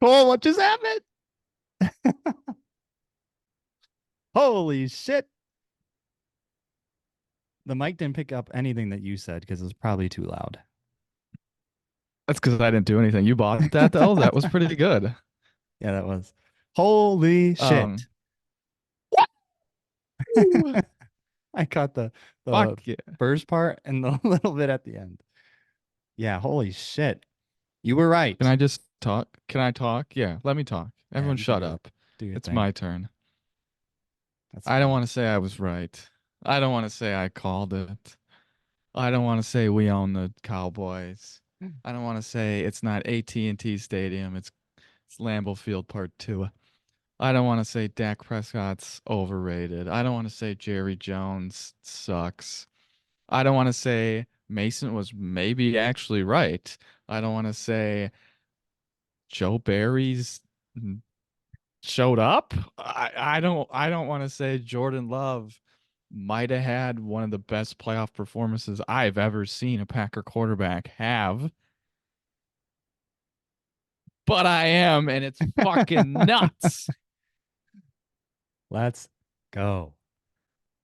Cole, what just happened? Holy shit. The mic didn't pick up anything that you said because it was probably too loud. That's because I didn't do anything. You bought that though. That was pretty good. Yeah, that was. Holy shit. Um, woo, I caught the fuck yeah. first part and the little bit at the end. Yeah, holy shit. You were Can right. I just talk? Can I talk? Yeah, let me talk. Yeah, Everyone you can shut do it. up. Do your It's thing. my turn. That's I don't fine. want to say I was right. I don't want to say I called it. I don't want to say we own the Cowboys. I don't want to say it's not AT&T Stadium. It's Lambeau Field Part 2. I don't want to say Dak Prescott's overrated. I don't want to say Jerry Jones sucks. I don't want to say Mason was maybe actually right. I don't want to say Joe Barry's showed up. I don't want to say Jordan Love might have had one of the best playoff performances I've ever seen a Packer quarterback have. But I am, and it's fucking nuts. Let's go.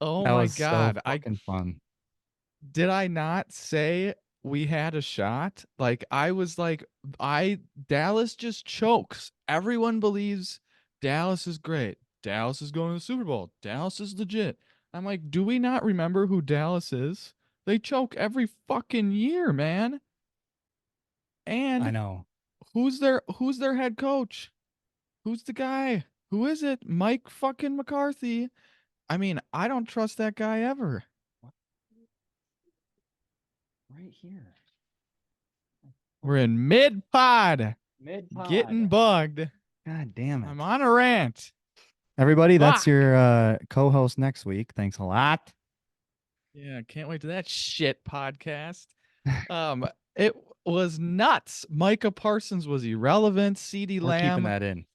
Oh That my was so God. I fucking fun. did I not say we had a shot? Like I was like I Dallas just chokes. Everyone believes Dallas is great. Dallas is going to the Super Bowl. Dallas is legit. I'm like, do we not remember who Dallas is? They choke every fucking year, man. I And know. who's their head coach? Who's the guy? Who is it? Mike fucking McCarthy. I mean, I don't trust that guy ever. What? Right here. We're in mid pod, Mid getting pod. bugged. God damn I'm it. on a rant. Everybody, that's Fuck. your co-host next week. Thanks a lot. Yeah, can't wait to that shit podcast. It was nuts. Micah Parsons was irrelevant. CeeDee We're keeping Lamb, that in.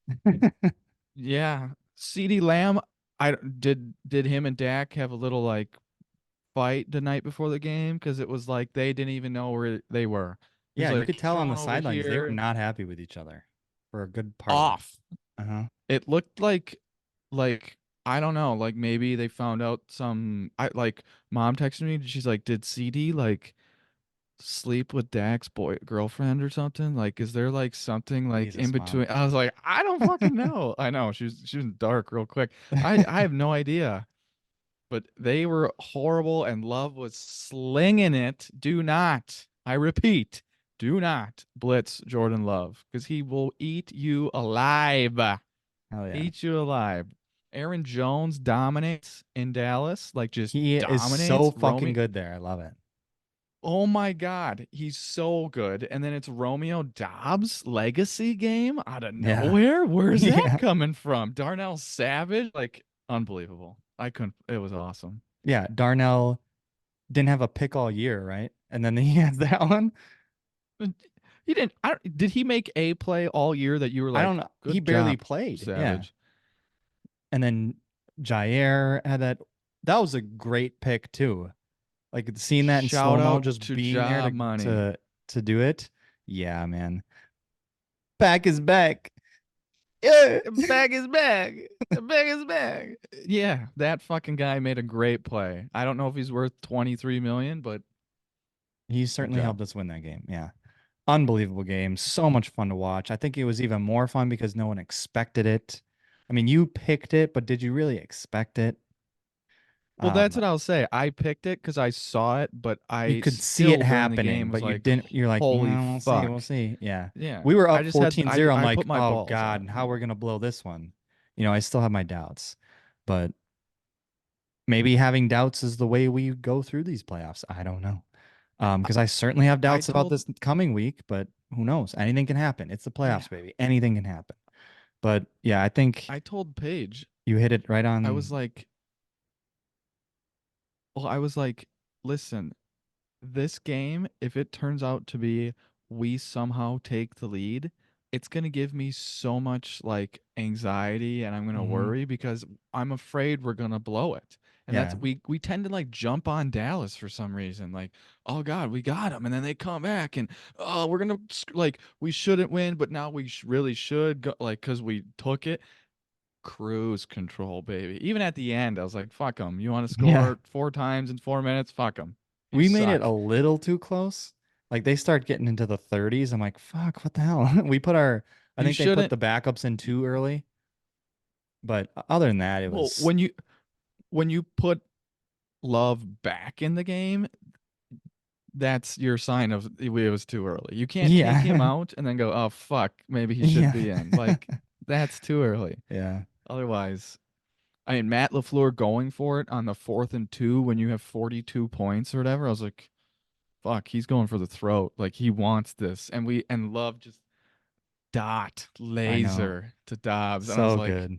yeah. CeeDee Lamb, I did him and Dak have a little like fight the night before the game because it was like they didn't even know where they were. He's Yeah, you could like tell on the thrown over sidelines they were here, not happy with each other for a good part of it. off. Uh-huh. It looked like I don't know, like maybe they found out some I like mom texted me, she's like, did CD like sleep with Dak's boy girlfriend or something? Like, is there like something like in Jesus, mom. between? I was like, I don't fucking know. I know she was dark real quick. I have no idea. But they were horrible and Love was slinging it. Do not, I repeat, do not blitz Jordan Love because he will eat you alive. Hell yeah. Eat you alive. Aaron Jones dominates in Dallas, like just He is so dominates. fucking Romy, good there. I love it. oh my God, he's so good. And then it's Romeo Dobbs legacy game out of Yeah. nowhere. Where's that Yeah. coming from? Darnell Savage, like unbelievable. I couldn't. It was awesome. Yeah. Darnell didn't have a pick all year, right? And then he has that one. He didn't. Did he make a play all year that you were I don't like, know. He good barely job, played. Yeah. Savage? And then Jair had that. That was a great pick too. Like seeing that in Shout slow-mo, out just to being there Ja to Money. to to do it. Yeah, man. Back is back. Yeah. Bag is bag. Bag is bag. Yeah, that fucking guy made a great play. I don't know if he's worth 23 million, but He good certainly job. helped us win that game. Yeah. Unbelievable game. So much fun to watch. I think it was even more fun because no one expected it. I mean, you picked it, but did you really expect it? Well, that's Um, what I'll say. I picked it because I saw it, but you I could see it still during the happening, game but was you like, didn't. You're like, holy no, we'll see. We'll fuck. see. Yeah. Yeah. We were I up just had 14-0. I'm I like, put my oh balls God, on how we're gonna blow this one. I still have my doubts, but maybe having doubts is the way we go through these playoffs. I don't know. it. Because I certainly have I doubts about told this coming week, but who knows? Anything can happen. It's the yeah. playoffs, baby. Anything can happen. But yeah, I think I told Paige, you hit it right I was on. like, well, I was like, listen, this game, if it turns out to be we somehow take the lead, it's going to give me so much like anxiety and I'm going to Mhm. worry because I'm afraid we're going to blow it. And that's Yeah. we tend to like jump on Dallas for some reason. Like, oh God, we got them, and then they come back, and oh, we're gonna like we shouldn't win, but now we really should go, like because we took it. Cruise control, baby. Even at the end, I was like, fuck them. You want to Yeah. score 4 times in 4 minutes? Fuck them. You We made it a suck. little too close. Like they start getting into the 30s. I'm like, fuck, what the hell? We put our, I You think they put shouldn't. the backups in too early. But other than that, it Well, was, when you put Love back in the game, that's your sign of it was too early. You can't take him yeah. out and then go, oh fuck, maybe he should Yeah. be in. Like that's too early. Yeah. Otherwise, I mean Matt LaFleur going for it on the 4th and 2 when you have 42 points or whatever. I was like, fuck, he's going for the throat. Like he wants this, and Love just dot I know. laser to Dobbs, and I was So like, good.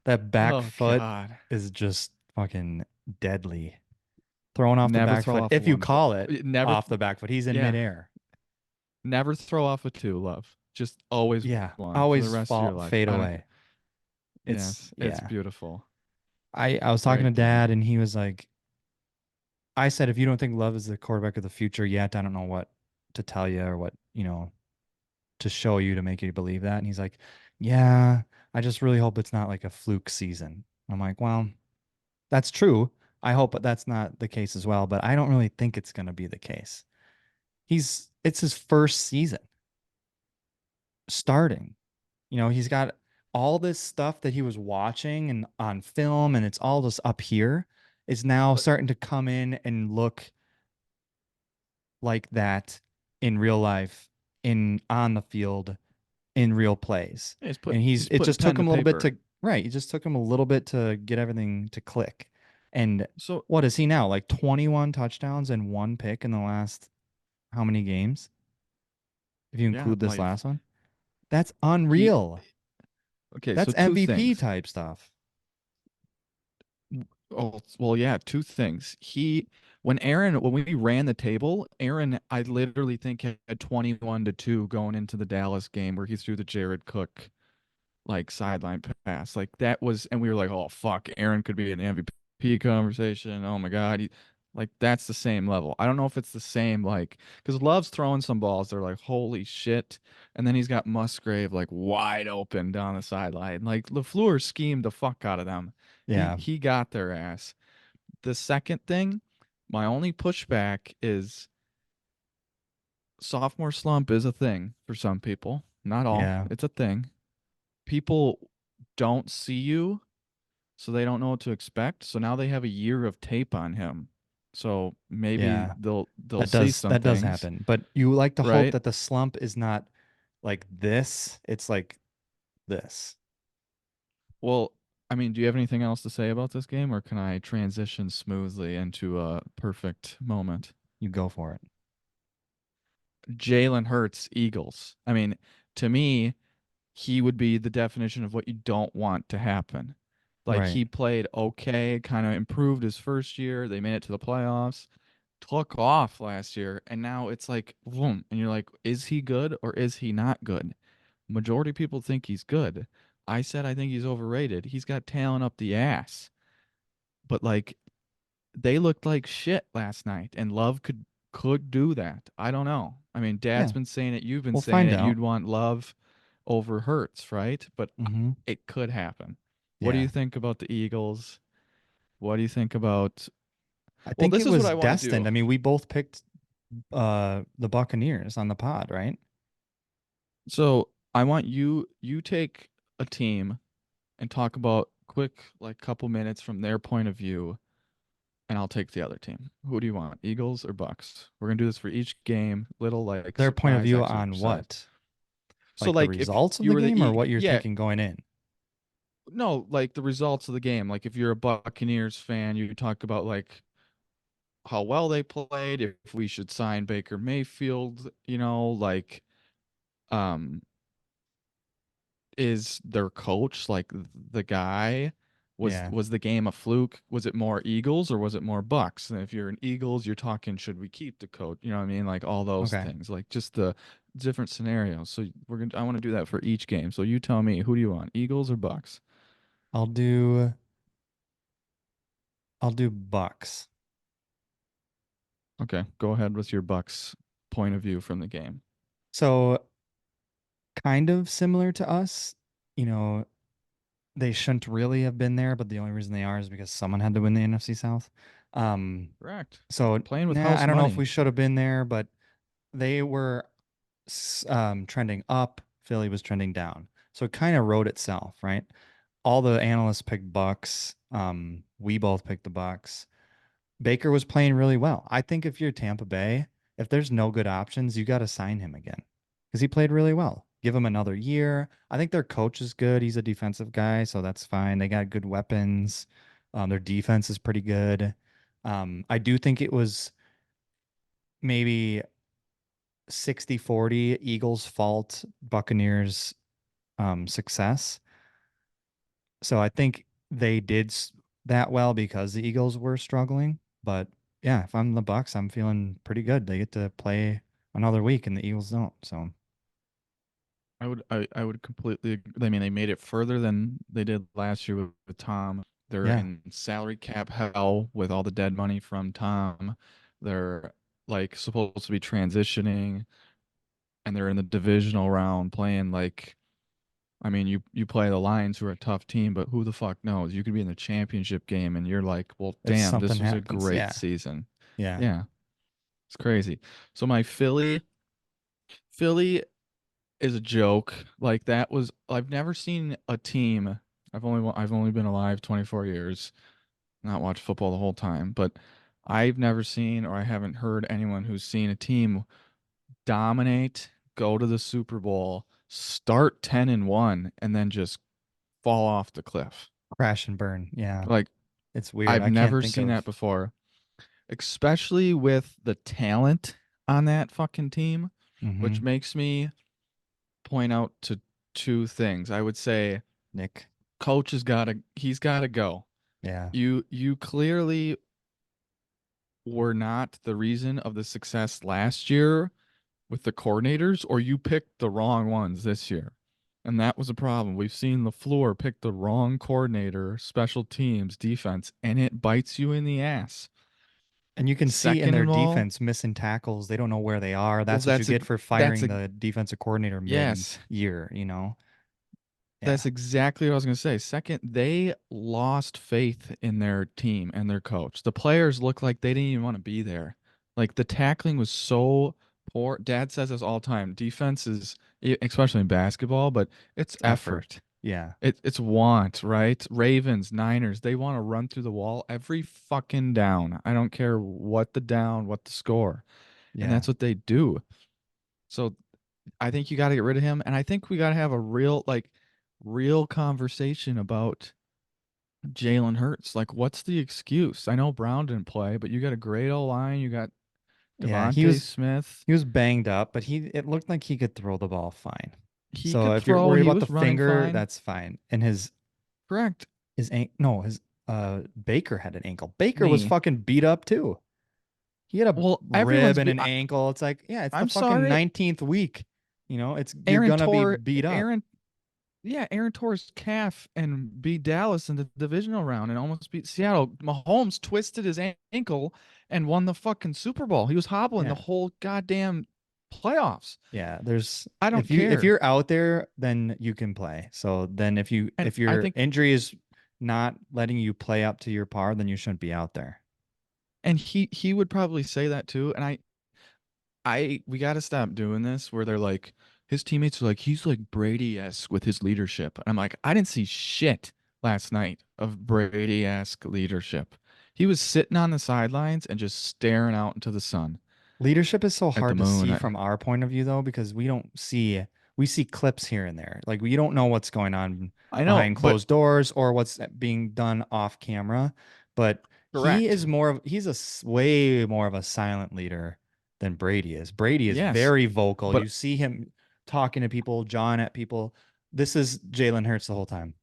That back oh foot god, is just fucking deadly. Throwing off the never back throw foot. off a If you one foot, call it never, off the back foot, he's in yeah, midair. never throw off a two, Love. Just always Yeah. one for the Always rest of your fall life. fade I don't. away. It's Yeah. beautiful. I was talking to Great game. dad and he was like, I said, if you don't think Love is the quarterback of the future yet, I don't know what to tell you or what, to show you to make you believe that. And he's like, yeah, I just really hope it's not like a fluke season. I'm like, well, that's true. I hope that's not the case as well, but I don't really think it's going to be the case. It's his first season starting. He's got all this stuff that he was watching and on film, and it's all just up here is now But starting to come in and look like that in real life, in on the field, in real plays. yeah, And he's it putting just took pen to him a little bit paper. to right. It just took him a little bit to get everything to click. And So what is he now? Like 21 touchdowns and one pick in the last how many games? If you yeah, include this like last one. That's he. unreal. Okay, so That's two MVP things. type stuff. Oh, well, yeah, two things. When we ran the table, Aaron, I literally think had 21-2 going into the Dallas game where he threw the Jared Cook like sideline pass. Like that was, and we were like, oh fuck, Aaron could be in the MVP conversation. Oh my God. Like that's the same level. I don't know if it's the same, like, because Love's throwing some balls. They're like, holy shit. And then he's got Musgrave like wide open down the sideline. Like LaFleur schemed the fuck out of them. He Yeah. he got their ass. The second thing, my only pushback is sophomore slump is a thing for some people. Not all. Yeah. It's a thing. People don't see you, so they don't know what to expect. So now they have a year of tape on him. So maybe Yeah. they'll That see does some that does things, happen. But you like to hope right? that the slump is not like this. It's like this. Well, I mean, do you have anything else to say about this game, or can I transition smoothly into a perfect moment? You go for it. Jalen Hurts, Eagles. I mean, to me, he would be the definition of what you don't want to happen. Like Right. he played okay, kind of improved his first year. They made it to the playoffs, took off last year, and now it's like boom, and you're like, is he good or is he not good? Majority of people think he's good. I said I think he's overrated. He's got talent up the ass, but like they looked like shit last night, and Love could do that. I don't know. I mean, Dad's Yeah. been saying it, you've been We'll saying find it. out. You'd want Love over Hurts, right? But Hmm. it could happen. What do you Yeah. think about the Eagles? What do you think about? I Well, think this it is what was I want to destined. do. I mean, we both picked the Buccaneers on the pod, right? So I want you take a team and talk about quick like couple minutes from their point of view, and I'll take the other team. Who do you want? Eagles or Bucks? We're gonna do this for each game, little like Their point of surprise view on exercise. what? So Like the like if results of you the were game or what you're yeah, thinking going in? no, like the results of the game. Like if you're a Buccaneers fan, you talk about like how well they played, if we should sign Baker Mayfield, like um is their coach like the guy? Was Yeah. was the game a fluke? Was it more Eagles or was it more Bucks? And if you're an Eagles, you're talking should we keep the coach? You know what I mean? Like all those Okay. things, like just the different scenarios. So I want to do that for each game. So you tell me, who do you want? Eagles or Bucks? I'll do I'll do Bucks. Okay, go ahead with your Bucks point of view from the game. So kind of similar to us, you know, they shouldn't really have been there, but the only reason they are is because someone had to win the NFC South. Um, Correct. so Playing with nah, I house don't know if money. we should have been there, but they were trending up. Philly was trending down. So it kind of wrote itself, right? All the analysts picked Bucks. We both picked the Bucks. Baker was playing really well. I think if you're Tampa Bay, if there's no good options, you got to sign him again because he played really well. Give him another year. I think their coach is good. He's a defensive guy, so that's fine. They got good weapons. Their defense is pretty good. I do think it was maybe 60-40 Eagles' fault, Buccaneers' success. So I think they did that well because the Eagles were struggling. But yeah, if I'm the Bucks, I'm feeling pretty good. They get to play another week, and the Eagles don't. So I would completely I mean they made it further than they did last year with Tom. They're yeah, in salary cap hell with all the dead money from Tom. They're like supposed to be transitioning and they're in the divisional round playing like I mean you play the Lions who are a tough team, but who the fuck knows? You could be in the championship game and you're like, well if damn, something this was a happens, great yeah, season. yeah, Yeah, it's crazy. So my Philly is a joke. Like that was I've never seen a team. I've only been alive 24 years, not watched football the whole time, but I've never seen or I haven't heard anyone who's seen a team dominate, go to the Super Bowl, start 10-1 and then just fall off the cliff. crash and burn. Yeah, Like it's weird. I've I can't never think seen that of. before, especially with the talent on that fucking team, which Hmm. makes me point out to two things. I would say Nick. coach has he's gotta go. Yeah, You clearly were not the reason of the success last year with the coordinators, or you picked the wrong ones this year. And that was a problem. We've seen LaFleur pick the wrong coordinator, special teams, defense, and it bites you in the ass. and you can see in Second their of all, defense missing tackles. They don't know where they are. well That's what you get for that's firing a the defensive coordinator mid yes. year. You know. That's Yeah. exactly what I was going to say. Second, they lost faith in their team and their coach. The players looked like they didn't even want to be there. Like the tackling was so poor. Dad says this all the time. Defense is, especially in basketball, but it's It's effort. effort. Yeah. It's want, right? Ravens, Niners, they want to run through the wall every fucking down. I don't care what the down, what the score. And Yeah. that's what they do. So I think you got to get rid of him, and I think we got to have a real conversation about Jalen Hurts. Like, what's the excuse? I know Brown didn't play, but you got a great O line. You got Yeah. He Devontae was Smith. he was banged up, but he it looked like he could throw the ball fine. He So could if you're throw. worried He about the was running finger, fine. that's fine. And Correct. his no, his Baker had an ankle. Baker was Knee. fucking beat up too. He had a Well, rib and an ankle. It's like, yeah, it's the I'm fucking sorry. 19th week. It's you're Aaron gonna be tore beat up. Aaron. Yeah, Aaron tore his calf and beat Dallas in the divisional round and almost beat Seattle. Mahomes twisted his ankle and won the fucking Super Bowl. He was hobbling the Yeah. whole goddamn playoffs. Yeah, there's I don't if care. you're out there, then you can play. So then And if I your think injury is not letting you play up to your par, then you shouldn't be out there. and he would probably say that too. And I we got to stop doing this where they're like his teammates are like he's like Brady-esque with his leadership. And I'm like I didn't see shit last night of Brady-esque leadership. He was sitting on the sidelines and just staring out into the sun Leadership is so at the hard to moon. see from our point of view though, because we see clips here and there. Like we don't know what's going on I know, behind but closed doors or what's being done off camera. But correct. he's way more of a silent leader than Brady is. Brady is Yes, very vocal. but You see him talking to people, jawing at people. This is Jalen Hurts the whole time.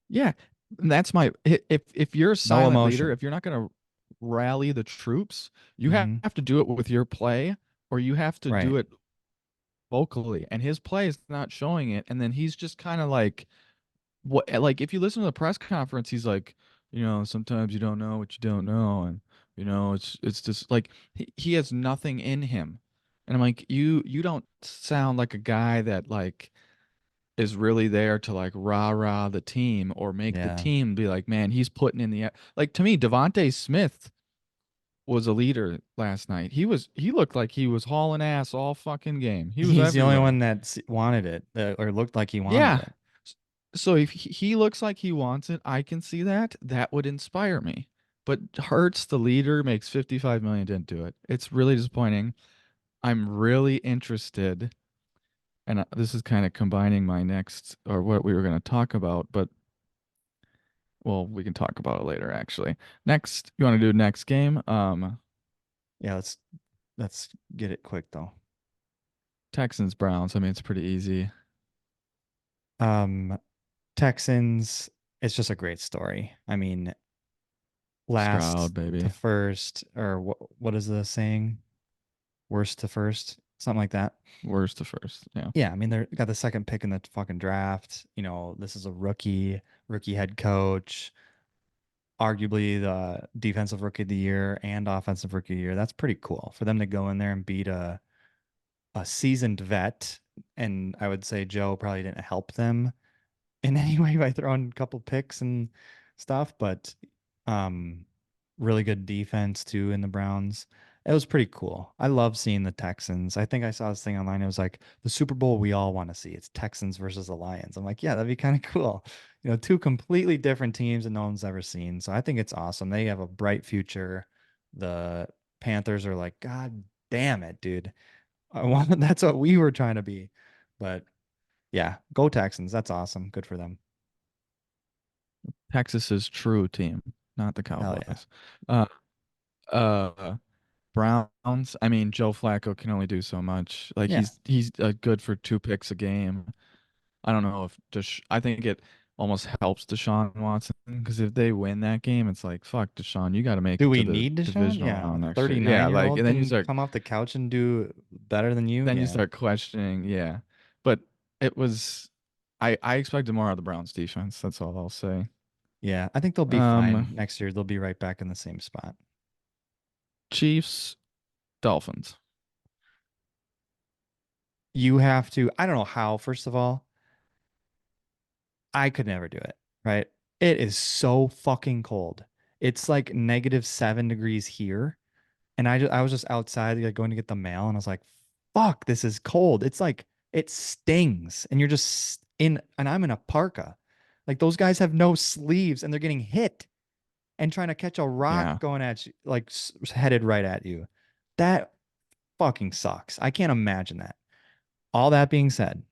yeah, that's my if you're a No silent leader, emotion. if you're not going to rally the troops, you Hmm. have to do it with your play or you have to Right. do it vocally. And his play is not showing it and then he's just kind of like what like if you listen to the press conference, he's like sometimes you don't know what you don't know, and it's just like he has nothing in him. And I'm like, you don't sound like a guy that like is really there to like rah-rah the team or make the Yeah. team be like, man, he's putting in the like to me, Devontae Smith was a leader last night. He looked like he was hauling ass all fucking game. He was He's the only everywhere. one that wanted it, or looked like he wanted Yeah. it. So if he looks like he wants it, I can see that. That would inspire me. But Hurts, the leader, makes 55 million, didn't do it. It's really disappointing. I'm really interested, and this is kind of combining my next or what we were going to talk about, but well, we can talk about it later actually. Next, you want to do next game? Yeah, let's get it quick though. Texans Browns. I mean, it's pretty easy. Um, Texans, it's just a great story. I mean, last Stroud, to baby. first, or what is the saying? Worst to first, something like that. Worst to first. Yeah. Yeah, I mean they got the second pick in the fucking draft. This is a rookie head coach, arguably the defensive rookie of the year and offensive rookie of the year. That's pretty cool for them to go in there and beat a seasoned vet. And I would say Joe probably didn't help them in any way by throwing a couple picks and stuff, but um, really good defense too in the Browns. It was pretty cool. I love seeing the Texans. I think I saw this thing online. It was like the Super Bowl we all want to see. It's Texans versus the Lions. I'm like, yeah, that'd be kind of cool. Two completely different teams that no one's ever seen. So I think it's awesome. They have a bright future. The Panthers are like, God damn it, dude. That's what we were trying to be. But yeah, go Texans. That's awesome. Good for them. Texas's true team, not the Hell yeah. Cowboys. Uh, uh, Browns. I mean, Joe Flacco can only do so much. Like Yeah. he's good for 2 picks a game. I don't know if I think it almost helps Deshaun Watson because if they win that game, it's like fuck Deshaun, you got to make Do it we to the need Deshaun? divisional Yeah. A round next year. Yeah, 39 year like old and then you can start come off the couch and do better than you. then you Yeah. start questioning. Yeah, but it was. I expected more out of the Browns defense. That's all I'll say. Yeah. I think they'll be fine Um, next year. They'll be right back in the same spot. Chiefs, Dolphins. You have to, I don't know how, first of all, I could never do it, right? It is so fucking cold. It's like -7 degrees here. And I was just outside like going to get the mail and I was like, fuck, this is cold. It's like it stings. And you're just in and I'm in a parka. Like those guys have no sleeves and they're getting hit and trying to catch a rock Yeah, going at you, like headed right at you. That fucking sucks. I can't imagine that. All that being said,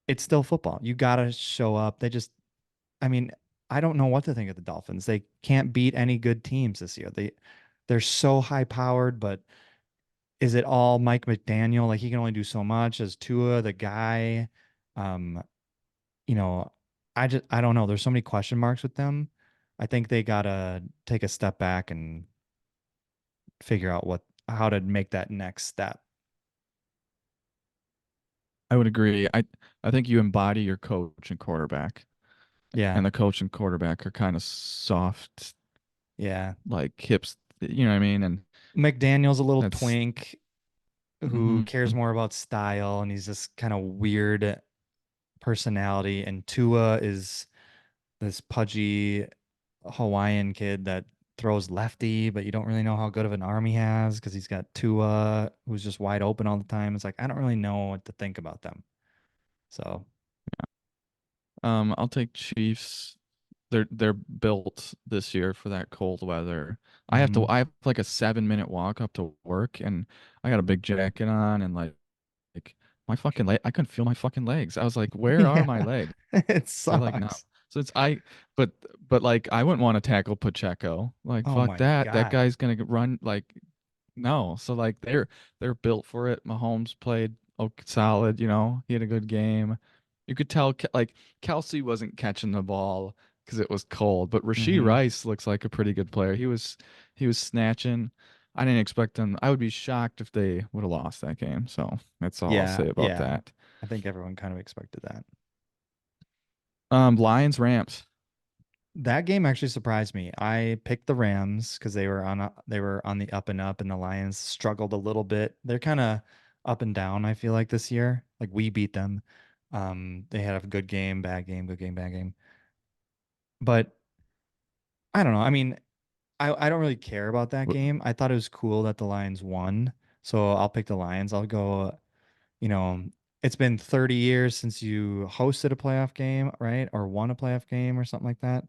it's still football. You gotta show up. I mean, I don't know what to think of the Dolphins. They can't beat any good teams this year. They're so high powered, but is it all Mike McDaniel? Like he can only do so much as Tua, the guy. Um, you know, I don't know. There's so many question marks with them. I think they gotta take a step back and figure out how to make that next step. I would agree. I think you embody your coach and quarterback, Yeah. and the coach and quarterback are kind of soft, Yeah. like hips. You know what I mean? And McDaniel's a little that's twink who hmm cares more about style and he's this kind of weird personality. And Tua is this pudgy Hawaiian kid that throws lefty, but you don't really know how good of an arm he has because he's got Tua who's just wide open all the time. It's like I don't really know what to think about them. So I'll take Chiefs. They're built this year for that cold weather. mhm. I have like a 7 minute walk up to work, and I got a big jacket on, and like my fucking leg. I couldn't feel my fucking legs. I was like, where are Yeah, my legs? it They're like numb. sucks. So it's but like I wouldn't want to tackle Pacheco. Like Oh fuck my that. That God. guy's gonna run like no. So like they're built for it. Mahomes played solid. He had a good game. You could tell like Kelsey wasn't catching the ball because it was cold, but Rasheed Hmm. Rice looks like a pretty good player. He was snatching. I didn't expect them. I would be shocked if they would have lost that game. So that's all I'll Yeah, say about yeah. that. I think everyone kind of expected that. Lions Rams. That game actually surprised me. I picked the Rams because they were on the up and up, and the Lions struggled a little bit. They're kind of up and down, I feel like this year. Like we beat them. They had a good game, bad game, good game, bad game. But I don't know. I mean, I don't really care about that Wh- game. I thought it was cool that the Lions won. So I'll pick the Lions. I'll go, you know, it's been 30 years since you hosted a playoff game, right? Or won a playoff game or something like that.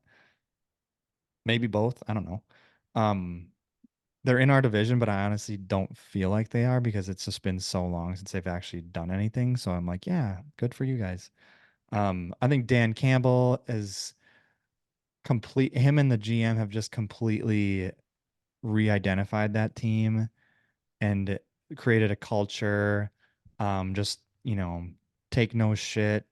Maybe both. I don't know. Um, they're in our division, but I honestly don't feel like they are because it's just been so long since they've actually done anything. So I'm like, yeah, good for you guys. I think Dan Campbell is complete. Him and the GM have just completely re-identified that team and created a culture. Just, take no shit,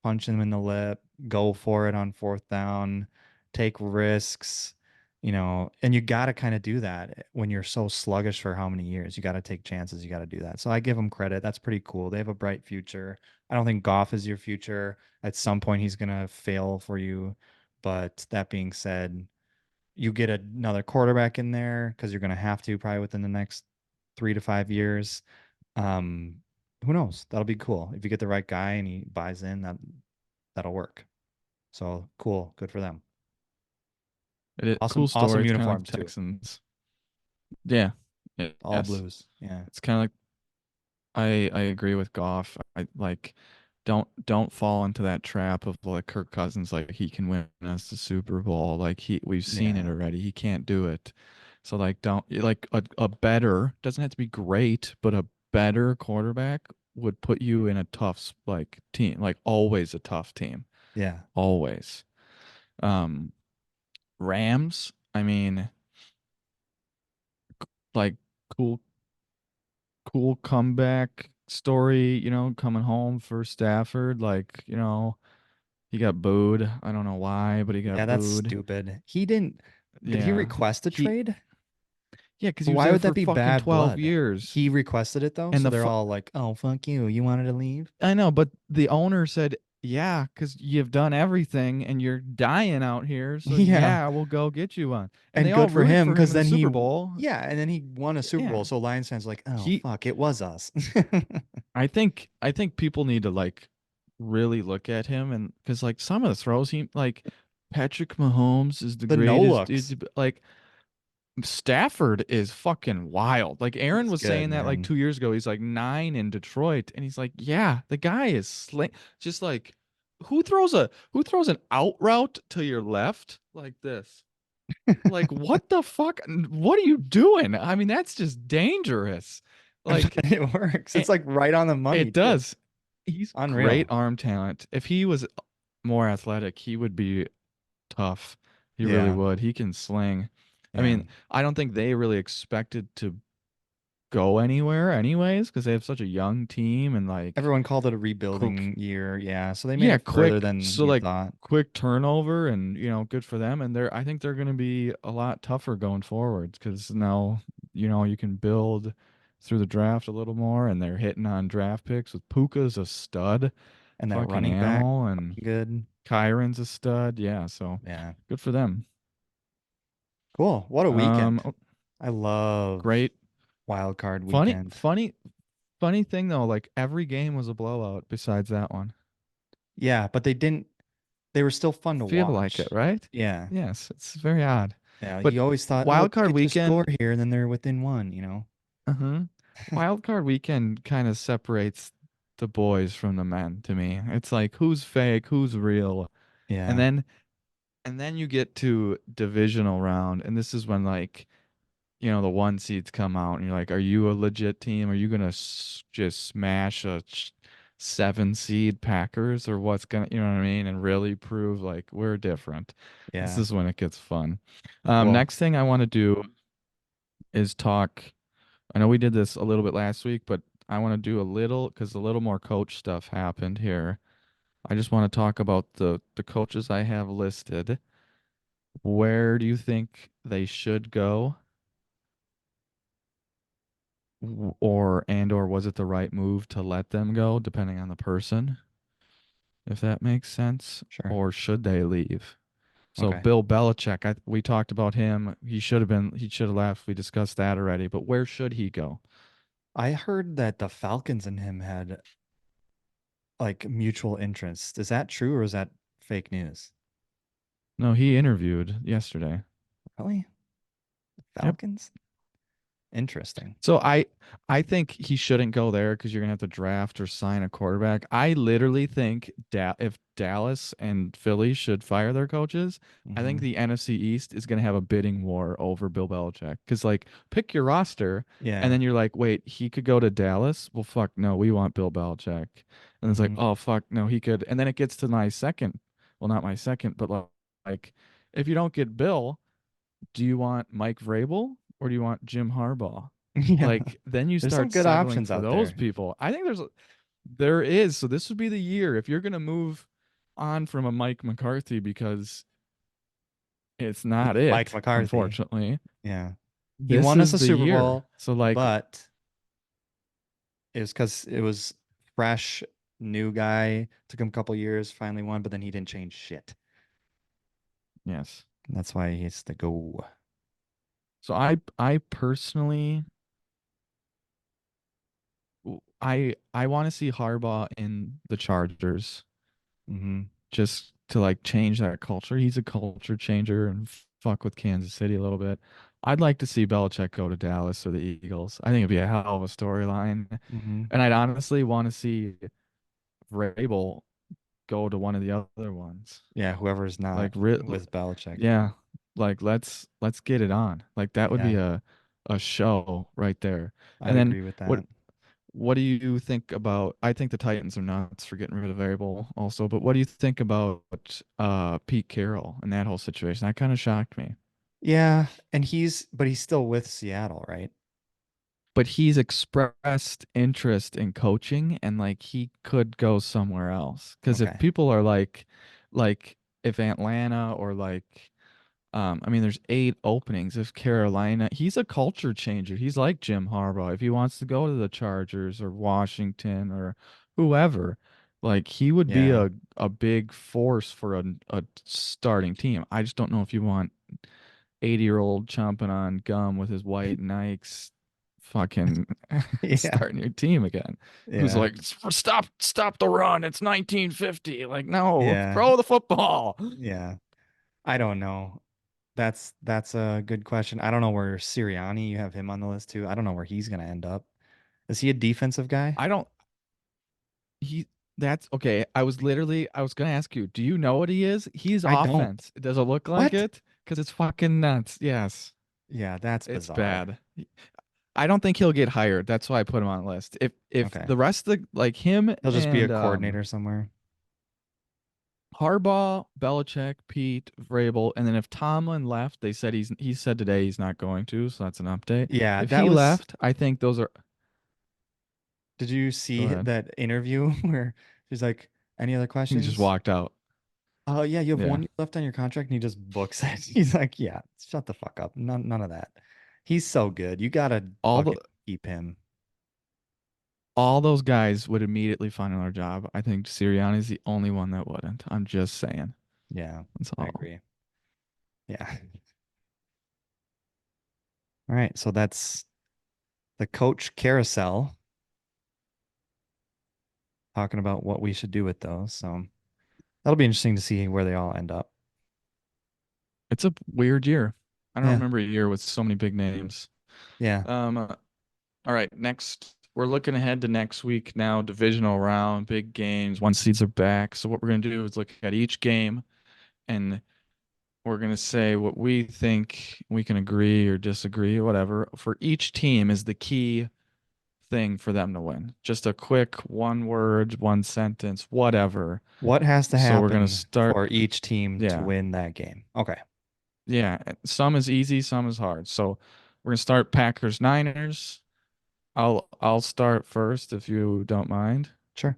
punch them in the lip, go for it on fourth down, take risks, and you got to kind of do that when you're so sluggish for how many years. You got to take chances. You got to do that. So I give them credit. That's pretty cool. They have a bright future. I don't think Goff is your future. At some point, he's going to fail for you. But that being said, you get another quarterback in there because you're going to have to probably within the next 3 to 5 years. Um, who knows? That'll be cool. If you get the right guy and he buys in, that'll work. So cool. Good for them. Cool Awesome, story. awesome It's kind of like uniforms too. Texans. Yeah. All Yes. blues. Yeah. It's kind of like I agree with Goff. I like don't fall into that trap of like Kirk Cousins, like he can win us the Super Bowl. Like we've seen it Yeah. already. He can't do it. So like don't like a better, doesn't have to be great, but a better quarterback would put you in a tough like team, like always a tough team. Yeah. Always. Um Rams, I mean, like cool cool comeback story, coming home for Stafford. Like, he got booed. I don't know why, but he Yeah, got that's booed. stupid. Did he Yeah. request a He trade? yeah, because he was Why there would for that be fucking bad 12 blood? years. He requested it though, And so the they're all like, "Oh, fuck you. You wanted to leave?" I know, but the owner said, "Yeah, because you've done everything and you're dying out here, so Yeah. yeah, we'll go get you one." And they And all good for rooted him for because him in the then Super Bowl. yeah, and then he won a Super Yeah. Bowl. So Lions fans like, oh He fuck, it was us. I think people need to like really look at him, and because like some of the throws he like Patrick Mahomes is the The no greatest. looks. Like Stafford is fucking wild. Like Aaron He's was good, saying that like man. 2 years ago. He's like 9 in Detroit, and he's like, yeah, the guy is just like who throws an out route to your left like this? Like what the fuck? What are you doing? I mean, that's just dangerous. Like It works. It's it, like right on the money it too. does. He's great Unreal. arm talent. If he was more athletic, he would be tough. He really Yeah, would. He can sling. I yeah. mean, I don't think they really expected to go anywhere anyways because they have such a young team and like Everyone called it a quick, rebuilding year. Yeah, so they made yeah, it further quick. than So you like thought. quick turnover and good for them. And I think they're going to be a lot tougher going forward because now, you can build through the draft a little more and they're hitting on draft picks with Puka's a stud, And that fucking running back, animal, and good. Kyron's a stud. Yeah. So Yeah. good for them. Cool. What a weekend. Oh, I love great. wild card Funny, weekend. funny, funny thing though, like every game was a blowout besides that one. Yeah, but they were still fun to Feel like it, watch. right? Yeah. Yes, it's very odd. Yeah. But You always thought, oh, wild they card could just score weekend, here, and then they're within one. uh-huh. Wild card weekend kind of separates the boys from the men to me. It's like who's fake, who's real. And Yeah. then and then you get to divisional round and this is when like the one seeds come out and you're like, are you a legit team? Are you gonna just smash a 7 seed Packers or what's gonna, you know what I mean? And really prove like we're different. This Yeah. is when it gets fun. Cool. Next thing I want to do is talk. I know we did this a little bit last week, but I want to do a little because a little more coach stuff happened here. I just want to talk about the coaches I have listed. Where do you think they should go? Or was it the right move to let them go, depending on the person, if that makes sense? Sure. Or should they leave? So Okay. Bill Belichick, we talked about him. He should have left. We discussed that already. But where should he go? I heard that the Falcons and him had like mutual interests. Is that true or is that fake news? No, he interviewed yesterday. Really? Yep. Falcons? Interesting. So I think he shouldn't go there because you're gonna have to draft or sign a quarterback. I literally think if Dallas and Philly should fire their coaches, I think Hmm. the NFC East is gonna have a bidding war over Bill Belichick. Because like pick your roster, and Yeah. then you're like, wait, he could go to Dallas. Well, fuck no, we want Bill Belichick. And it's like, Hmm. oh fuck no, he could. And then it gets to my second. Well, not my second, but like if you don't get Bill, do you want Mike Vrabel or do you want Jim Harbaugh? Yeah. Like then you There's some start good settling options for out those there. people. I think there is. So this would be the year if you're gonna move on from a Mike McCarthy because it's not Mike it, McCarthy. unfortunately. Yeah. He This won us is a the Super year. Bowl, So like, but it was because it was fresh, new guy. Took him a couple years, finally won, but then he didn't change shit. yes. That's why he has to go. So I personally I want to see Harbaugh in the Chargers. Hmm. Just to like change that culture. He's a culture changer and fuck with Kansas City a little bit. I'd like to see Belichick go to Dallas or the Eagles. I think it'd be a hell of a storyline. Hmm. And I'd honestly want to see Vrabel go to one of the other ones. Yeah, whoever's Like, not with Belichick. yeah, like let's get it on. Like that would be Yeah, a show right there. I'd And then agree with what that. what do you think about? I think the Titans are nuts for getting rid of Variable also, but what do you think about Pete Carroll and that whole situation? That kind of shocked me. Yeah, and but he's still with Seattle, right? But he's expressed interest in coaching and like he could go somewhere else. Because if Okay. people are like if Atlanta or like I mean, there's 8 openings. If Carolina, he's a culture changer. He's like Jim Harbaugh. If he wants to go to the Chargers or Washington or whoever, like he would be Yeah. a big force for a starting team. I just don't know if you want 80-year-old chomping on gum with his white Nikes fucking Yeah. starting your team again. Who's Yeah. like, stop the run. It's 1950. Like, no, Yeah. throw the football. Yeah. I don't know. That's a good question. I don't know where Sirianni, you have him on the list too. I don't know where he's gonna end up. Is he a defensive guy? I don't He that's okay. I was gonna ask you, do you know what he is? He's I don't. offense. Does it look like What? it? Because it's fucking nuts. Yes, Yeah, that's it's bizarre. bad. I don't think he'll get hired. That's why I put him on the list. If Okay. the rest of the like him He'll just be a and coordinator somewhere. Harbaugh, Belichick, Pete, Vrabel, and then if Tomlin left, he said today he's not going to, so that's an update. Yeah, If that he was. left, I think those are Did you go see ahead. that interview where she's like, any other He just questions? walked out. Oh, yeah, you have Yeah. 1 year left on your contract, and he just books it. He's like, yeah, shut the fuck up. None of that. He's so good. You gotta All the fucking keep him. all those guys would immediately find another job. I think Sirianni's the only one that wouldn't. I'm just saying. Yeah, That's I all. agree. Yeah. All right, so that's the coach carousel talking about what we should do with those. So that'll be interesting to see where they all end up. It's a weird year. I don't Yeah, remember a year with so many big names. yeah. All right, next we're looking ahead to next week now, divisional round, big games, one seeds are back. So what we're gonna do is look at each game and we're gonna say what we think we can agree or disagree or whatever for each team is the key thing for them to win. Just a quick one word, one sentence, whatever. What has to So we're gonna happen start. for each team to Yeah, win that game? Okay, yeah. Some is easy, some is hard. So we're gonna start Packers Niners. I'll start first if you don't mind. sure.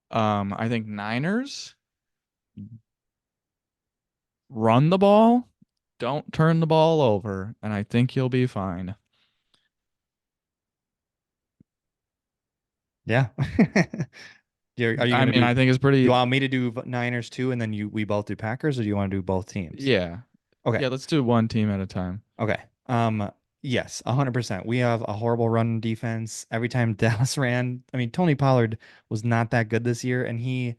I think Niners run the ball, don't turn the ball over, and I think you'll be fine. Yeah. Are you I gonna mean, do? I think it's You pretty. want me to do Niners too, and then we both do Packers, or do you want to do both teams? Yeah, Okay. yeah. Let's do one team at a time. Okay. Yes, 100%. We have a horrible run defense. Every time Dallas ran, I mean, Tony Pollard was not that good this year, and he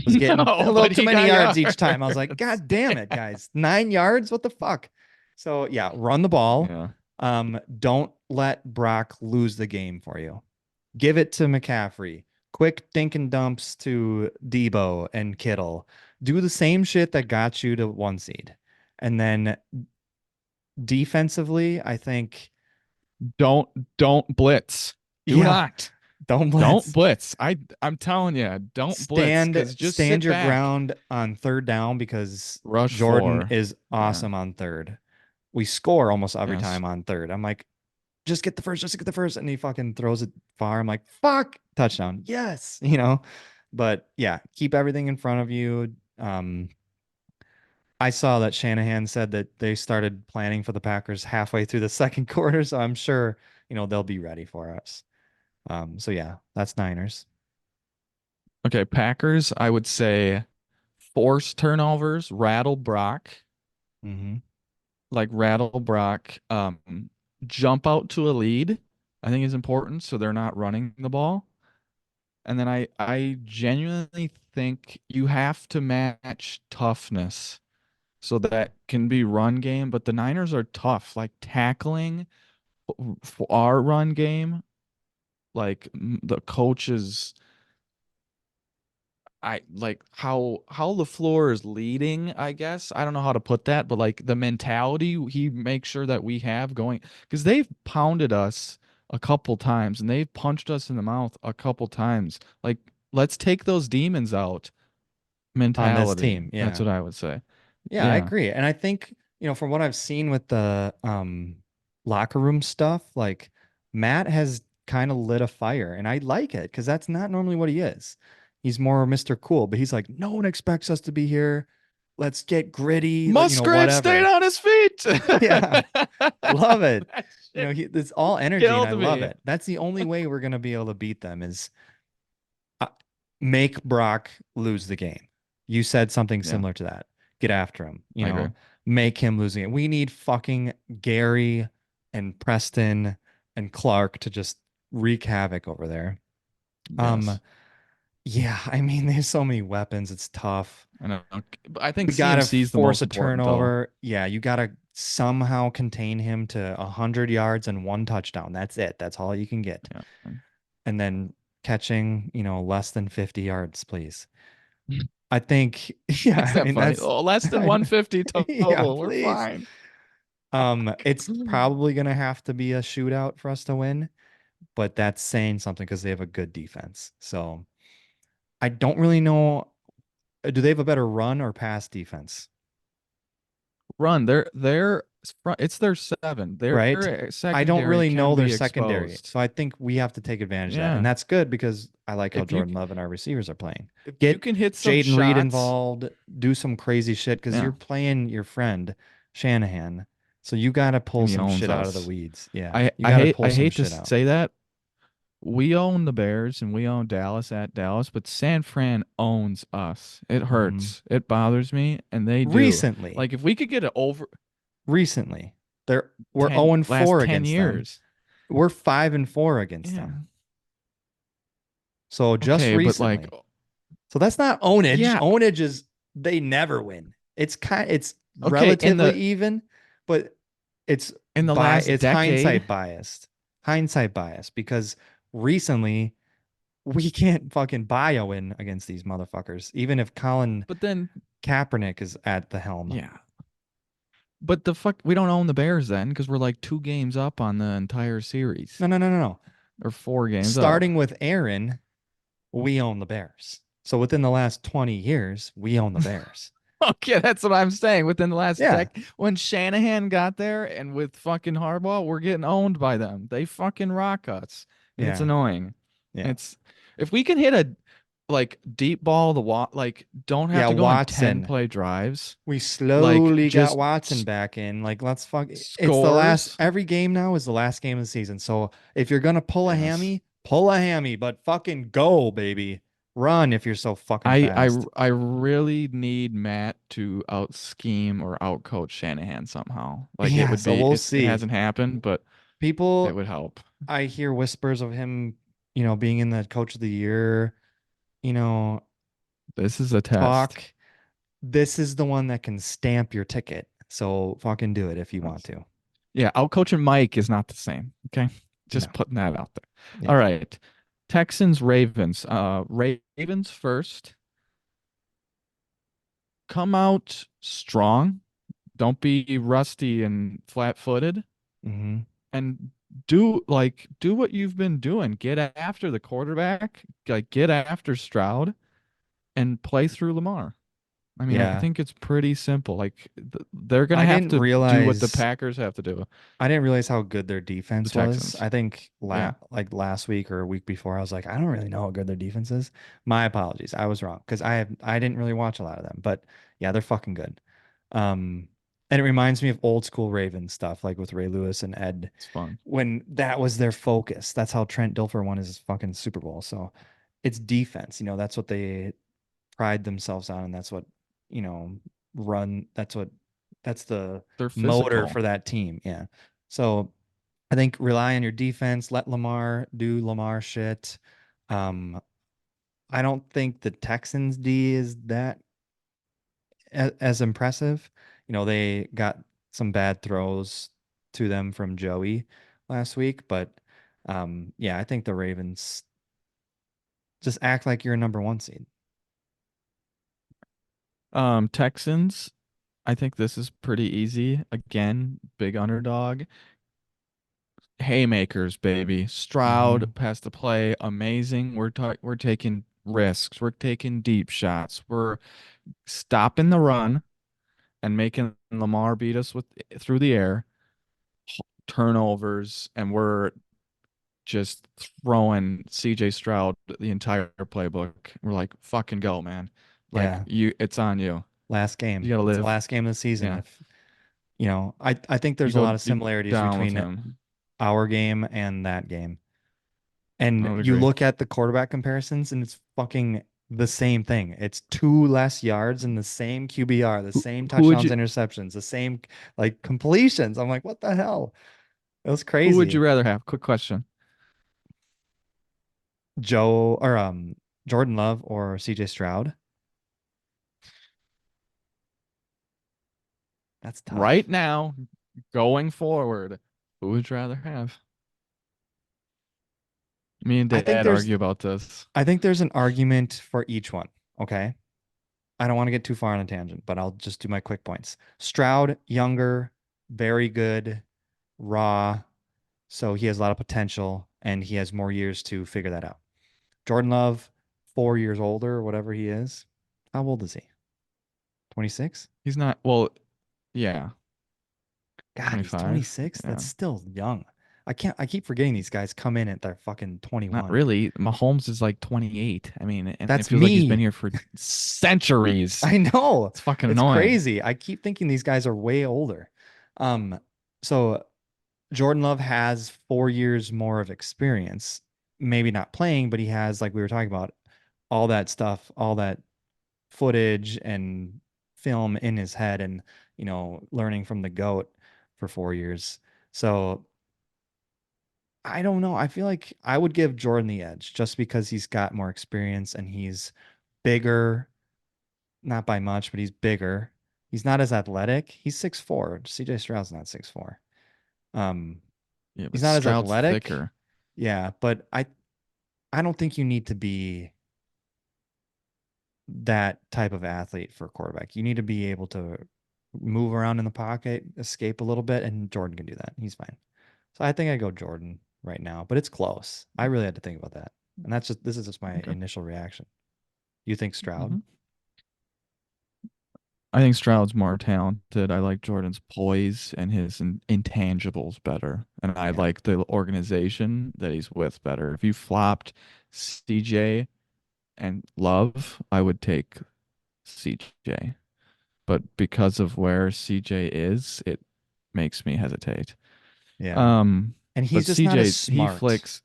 was getting a No, little but too he many got yards each time. I was like, yards. God damn it, guys. 9 yards? What the fuck? So yeah, run the ball. Yeah. Don't let Brock lose the game for you. Give it to McCaffrey. Quick dink and dumps to Debo and Kittle. Do the same shit that got you to 1 seed. And then defensively, I think, Don't don't blitz. Do yeah, not. don't Don't blitz. blitz. I'm telling you, don't blitz because just Stand sit your back. ground on third down because Rush Jordan four. is Yeah. awesome on third. We score almost every Yes. time on third. I'm like, just get the first, and he fucking throws it far. I'm like, fuck, touchdown. Yes, But yeah, keep everything in front of you. I saw that Shanahan said that they started planning for the Packers halfway through the second quarter, so I'm sure, they'll be ready for us. So yeah, that's Niners. Okay, Packers, I would say force turnovers, rattle Brock, Hmm. like rattle Brock, jump out to a lead, I think is important so they're not running the ball. And then I genuinely think you have to match toughness so that can be run game, but the Niners are tough, like tackling for our run game, like the coaches I like how the floor is leading, I guess. I don't know how to put that, but like the mentality he makes sure that we have going because they've pounded us a couple times and they've punched us in the mouth a couple times. Like, let's take those demons out On this mentality. team. That's Yeah. what I would say. Yeah, I Yeah. agree. And I think, from what I've seen with the locker room stuff, like Matt has kind of lit a fire and I like it because that's not normally what he is. He's more Mr. Cool, but he's like, no one expects us to be here. Let's get gritty, Muskrat stayed whatever. on his feet. Yeah, love it. That shit It's all energy and I killed love me. it. That's the only way we're gonna be able to beat them is uh, make Brock lose the game. You said something Yeah, similar to that. Get after him, I agree. make him lose the game. We need fucking Gary and Preston and Clark to just wreak havoc over there. Um, Yes. yeah, I mean, there's so many weapons. It's tough. I know. But I think We gotta CMC is the force most a important though. turnover. Yeah, you gotta somehow contain him to 100 yards and 1 touchdown. That's it. That's all you can get. Yeah. And then catching, less than 50 yards, please. I think, yeah, That's I not mean, funny. Oh, less than 150 yeah, total. We're please. fine. It's probably gonna have to be a shootout for us to win, but that's saying something because they have a good defense. So I don't really know. Do they have a better run or pass defense? Run. It's their seven. Their Right? I don't secondary really can know their be secondary. exposed. So I think we have to take advantage of that. And Yeah. that's good because I like how If you Jordan Love and our receivers are playing. if you Get can hit some Jaden Reed shots, involved, do some crazy shit because yeah. you're playing your friend Shanahan. So you got to pull And he some owns shit out of the us. weeds. Yeah. I You I got to hate pull I some hate to shit out. say that. We own the Bears and we own Dallas at Dallas, but San Fran owns us. It Hmm. hurts. It bothers me, and they do. Recently, Like if we could get it over recently, we're 10 0 last 4 10 against them. years. We're 5-4 against Yeah. them. So just Okay, but like recently. So that's not ownage. yeah, Ownage is they never win. It's okay, relatively even, but it's in the last it's decade, hindsight biased. Hindsight biased because recently we can't fucking buy a win against these motherfuckers, even if Colin but then Kaepernick is at the helm. yeah. But the fuck we don't own the Bears then because we're like 2 games up on the entire series No, no, no, no, no. or 4 games up. Starting with Aaron, we own the Bears. So within the last 20 years, we own the Bears. Okay, that's what I'm saying. Within the last Yeah. when Shanahan got there and with fucking Harbaugh, we're getting owned by them. They fucking rock us, and it's Yeah. annoying. Yeah. It's if we can hit a like deep ball, like don't have Yeah, to go on 10 Watson. play drives, We like slowly got just Watson back in. Like, let's fuck. It's the last. scores. Every game now is the last game of the season. So if you're gonna Yes. pull a hammy, but fucking go, baby. Run if you're so fucking fast. I really need Matt to out scheme or out coach Shanahan somehow. Like it Yeah, would so be we'll it see. hasn't happened, but it People, would help. I hear whispers of him, being in the coach of the year, you know, This is a test. talk. This is the one that can stamp your ticket. So fucking do it if you want That's- to. Yeah, out coaching Mike is not the same. Okay. No. Just putting that out there. All Yeah. right. Texans Ravens. Ravens first. Come out strong. Don't be rusty and flat-footed. Hmm. And do what you've been doing. Get after the quarterback, like get after Stroud and play through Lamar. I mean, I Yeah. think it's pretty simple. Like they're gonna I have didn't to do what the realize Packers have to do. I didn't realize how good their The defense was. Texans. I think Yeah, like last week or a week before, I was like, I don't really know how good their defense is. My apologies. I was wrong because I didn't really watch a lot of them. But yeah, they're fucking good. Um, and it reminds me of old school Ravens stuff, like with Ray Lewis and Ed, it's fun. when that was their focus. That's how Trent Dilfer won his fucking Super Bowl. So it's defense. That's what they pride themselves on, and that's what, you know, run. That's the They're motor physical. for that team. Yeah. So I think rely on your defense, let Lamar do Lamar shit. Um, I don't think the Texans D is that as impressive. They got some bad throws to them from Joey last week, but yeah, I think the Ravens just act like you're a number one seed. Texans, I think this is pretty easy. Again, big underdog. Haymakers, baby. Hmm. Stroud passed the play, amazing. We're taking risks. We're taking deep shots. We're stopping the run and making Lamar beat us with through the air, turnovers, and we're just throwing CJ Stroud the entire playbook. We're like, fucking go, man. Like Yeah, it's on you. last You game. gotta It's the live. last game of the season. Yeah. If I think there's a lot of You similarities down with between him. our game and that game. I And would you agree. look at the quarterback comparisons, and it's fucking the same thing. It's two less yards and the same QBR, the same Who would touchdowns, you interceptions, the same like completions. I'm like, what the hell? It was who would you crazy. rather have? Quick question. Joe or Jordan Love or CJ Stroud. That's Right tough. now, going forward, who would you rather have? Me and I think Dad there's argue about this. I think there's an argument for each one. Okay. I don't want to get too far on a tangent, but I'll just do my quick points. Stroud, younger, very good, raw, so he has a lot of potential and he has more years to figure that out. Jordan Love, 4 years older, or whatever he is. How old is he? 26? He's not, well, yeah, God, he's 25. 26? That's Yeah. still young. I keep forgetting these guys come in at their fucking Not 21. really. Mahomes is like 28. I mean, and it That's feels like he's been me. here for centuries. I know. It's fucking It's annoying. crazy. I keep thinking these guys are way older. Um, so Jordan Love has 4 years more of experience. Maybe not playing, but he has, like we were talking about, all that stuff, all that footage and film in his head, and learning from the GOAT for 4 years. So I don't know. I feel like I would give Jordan the edge just because he's got more experience and he's bigger, not by much, but he's bigger. He's not as athletic. He's 6'4". CJ Stroud's not 6'4". Um, Yeah, he's but not as Stroud's athletic. thicker. Yeah, but I don't think you need to be that type of athlete for a quarterback. You need to be able to move around in the pocket, escape a little bit, and Jordan can do that. He's fine. So I think I go Jordan right now, but it's close. I really had to think about that. And this is just my Okay. initial reaction. You think Stroud? hmm I think Stroud's more talented. I like Jordan's poise and his intangibles better. And I Yeah. like the organization that he's with better. If you flopped CJ and Love, I would take CJ. But because of where CJ is, it makes me hesitate. Yeah. Um, And he's But just not as CJ, he smart. flicks.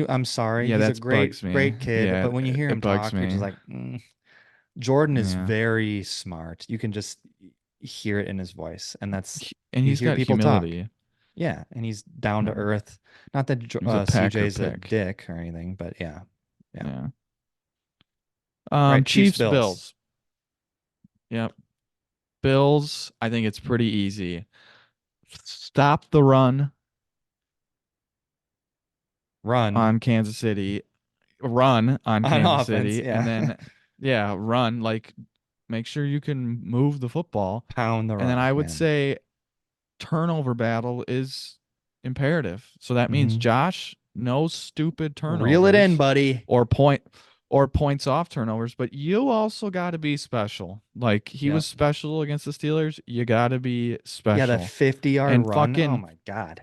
I'm sorry, Yeah, he's a that bugs me. great kid, Yeah, but when you hear it him bugs talk, you're just me. like, Jordan is Yeah. very smart. You can just hear it in his voice, and that's And you he's hear got people talk. humility. Yeah, and he's down to Yeah. earth. Not that He's a packer CJ's a pick. dick or anything, but yeah, yeah. Yeah. All right, Chiefs Chiefs Bills Bills. Yep. Bills, I think it's pretty easy. Stop the run run on Kansas City. Run on on Kansas offense. City and Yeah, then yeah, run like make sure you can move the football. pound the And then rock, I would man. say turnover battle is imperative. So that means Hmm. Josh, no stupid Reel it in, turnovers buddy. or points off turnovers, but you also got to be special. Like he Yep. was special against the Steelers, you got to be Yeah, that special. 50-yard And run. Oh fucking my God.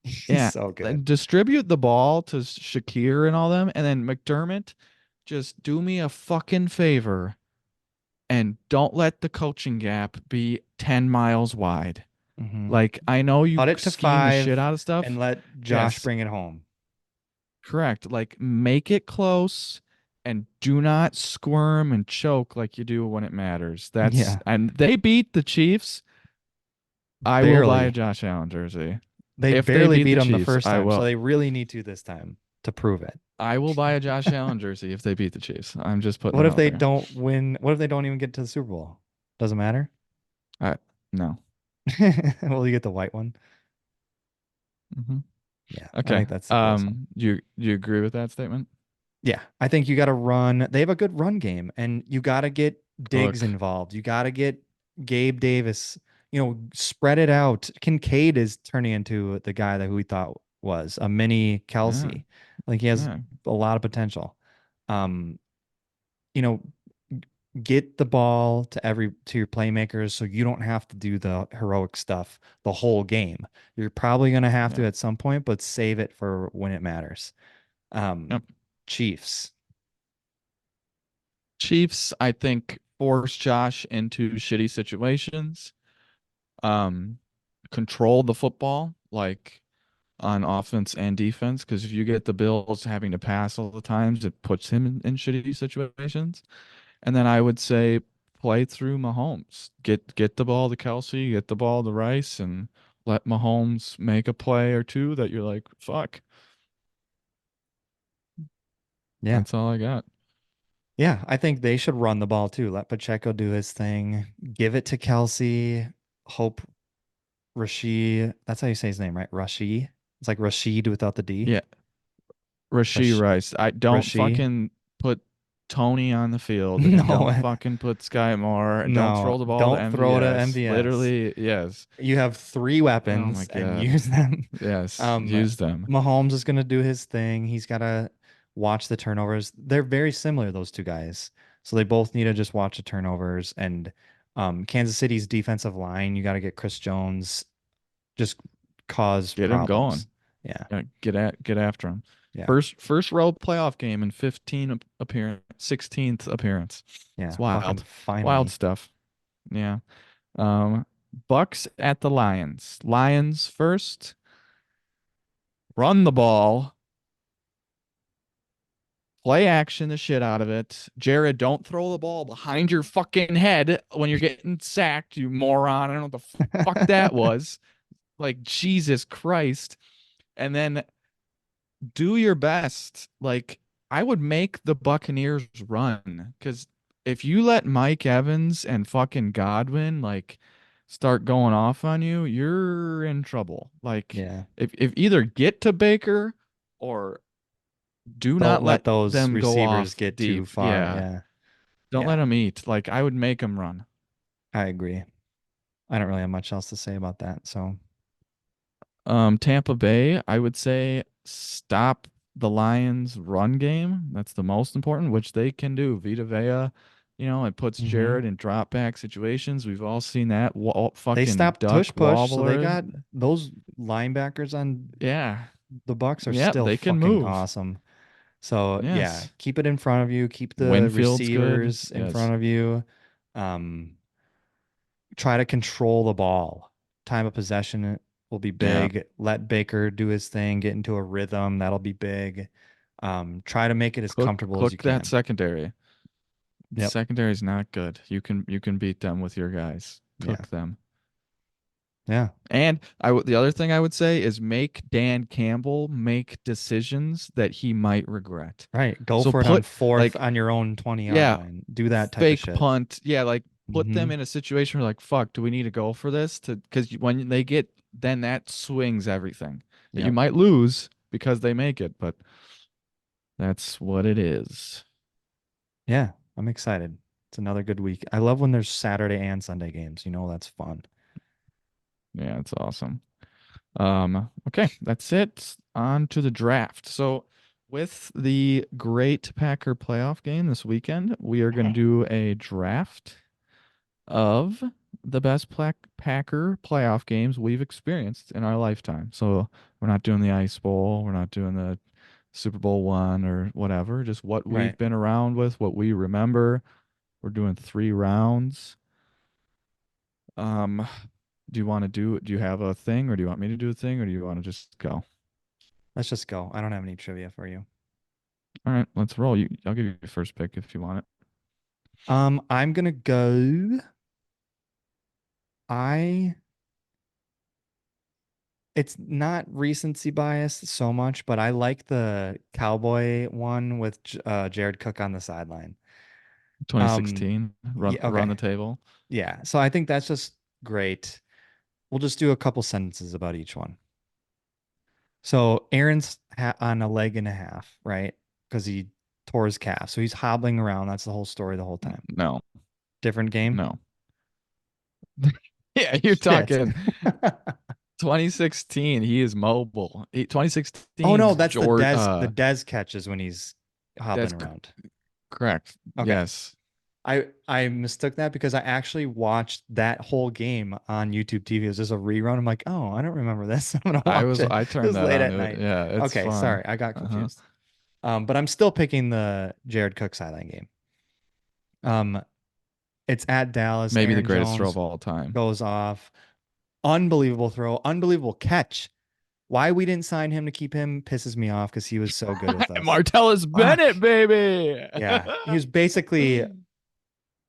He's yeah, so then good. distribute the ball to Shakir and all them and then McDermott, just do me a fucking favor and don't let the coaching gap be 10 miles wide. Hmm. Like I know you Cut it to scheme the shit 5 out of and stuff. let Josh Yes, bring it home. correct. Like make it close and do not squirm and choke like you do when it matters. That's Yeah, and they beat the Chiefs. I will buy a barely. Josh Allen jersey. They If they barely beat beat the him the Chiefs, first I time, so will. they really need to this time to prove it. I will buy a Josh Allen jersey if they beat the Chiefs. I'm just putting What it if out they there. don't win? What if they don't even get to the Super Bowl? Doesn't matter. I no. Will you get the white one? Hmm. Yeah, I Okay. think that's the coolest one. You agree with that statement? Yeah, I think you got to run. They have a good run game, and you got to get Diggs Look, involved. You got to get Gabe Davis. Spread it out. Kincaid is turning into the guy that who we thought was a mini yeah, Kelsey. Like he has yeah, a lot of potential. Um, you know, get the ball to your playmakers so you don't have to do the heroic stuff the whole game. You're probably going to have yeah. to at some point, but save it for when it matters. Yep. Um, Chiefs. Chiefs, I think, force Josh into shitty situations. Um, control the football, like on offense and defense, because if you get the Bills having to pass all the times, it puts him in shitty situations. And then I would say play through Mahomes. Get the ball to Kelsey, get the ball to Rice, and let Mahomes make a play or two that you're like, fuck. Yeah. That's all I got. Yeah, I think they should run the ball too. Let Pacheco do his thing. Give it to Kelsey. Hope Rashid. That's how you say his name, right? Rashid. It's like Rashid without the D. Yeah, Rasheed Rash Rice. I don't Rashid. fucking put Tony on the field and No, don't fucking put Sky Moore and don't no. throw the ball to Don't throw to MVS. MVS. Literally, yes. You have three Oh my weapons and God. use them. Yes, Um, use them. Mahomes is gonna do his thing. He's gotta watch the turnovers. They're very similar, those two guys. So they both need to just watch the turnovers. And Kansas City's defensive line, you gotta get Chris Jones, just cause Get him problems. going. Yeah, Yeah, get after him. yeah, First road playoff game in 15 appearance, 16th appearance. It's yeah. Fucking wild. Wild finally. stuff. Yeah. Um, Bucks at the Lions. Lions first. Run the ball. Play action the shit out of it. Jared, don't throw the ball behind your fucking head when you're getting sacked, you moron. I don't know what the fuck that was. Like, Jesus Christ. And then do your best. Like, I would make the Buccaneers run because if you let Mike Evans and fucking Godwin like start going off on you, you're in trouble. Like, Yeah. if either get to Baker or do Don't not let let those them go receivers off get too deep. far. Yeah, Yeah, don't yeah. let them eat. Like, I would make them run. I agree. I don't really have much else to say about that. So, Tampa Bay, I would say stop the Lions' run game. That's the most important, which they can do. Vita Vea, it puts hmm Jared in drop back situations. We've all seen that they fucking stopped tush duck push, so they wobbler. got those linebackers on Yeah, the Bucks are yeah, still they can fucking move. awesome. So yeah, Yes, keep it in front of you. Keep the Winfield's good. receivers in Yes, front of you. Um, Try to control the ball. Time of possession. will be Yeah. big. Let Baker do his thing, get into a rhythm. That'll be big. Try to make it as comfortable as you Cook that can. secondary. Yep. Secondary is not good. You can beat them with your guys. Yeah. Cook them. Yeah. And the other thing I would say is make Dan Campbell make decisions that he might regret. Right. Go So for it on put fourth like on your own 20-yard yeah, line. Do that type of fake shit. punt. Yeah, like put Hmm. them in a situation where like fuck, do we need to go for this to cuz when they get then that swings everything. That you Yep. might lose because they make it, but that's what it is. Yeah. I'm excited. It's another good week. I love when there's Saturday and Sunday games. That's fun. Yeah, it's awesome. Okay, that's it. On to the draft. So, with the great Packer playoff game this weekend, we are going to do a draft of the best Packer playoff games we've experienced in our lifetime. So, we're not doing the Ice Bowl, we're not doing the Super Bowl one or whatever, just what we've Right. been around with, what we remember. We're doing 3 rounds. Um, do you have a thing or do you want me to do a thing or do you want to just go? Let's just go. I don't have any trivia for you. All right, let's roll. I'll give you your first pick if you want it. I'm gonna go. I It's not recency bias so much, but I like the Cowboy one with Jared Cook on the sideline. Um, 2016, yeah, run okay. the table. Yeah. So I think that's just great. We'll just do a couple sentences about each one. So Aaron's on a leg and a half, right? Because he tore his calf. So he's hobbling around. That's the whole story the whole time. No, Different game? no. Yeah, you're Shit. talking 2016. He is mobile. Oh no, 2016's that's George. The Dez catches when he's hobbling That's around. correct. Okay. Yes, I mistook that because I actually watched that whole game on YouTube TV. It was just a rerun. I'm like, oh, I don't remember this. I'm gonna watch it. I It turned was that late on. at night. Yeah, it's Okay, fun. sorry, I got Uh-huh. confused. But I'm still picking the Jared Cook sideline game. Um, it's at Dallas. Maybe the Aaron greatest throw Jones of all time. goes off. Unbelievable throw, unbelievable catch. Why we didn't sign him to keep him pisses me off because he was so good with us. Martellus Fuck. Bennett, baby. Yeah, he was basically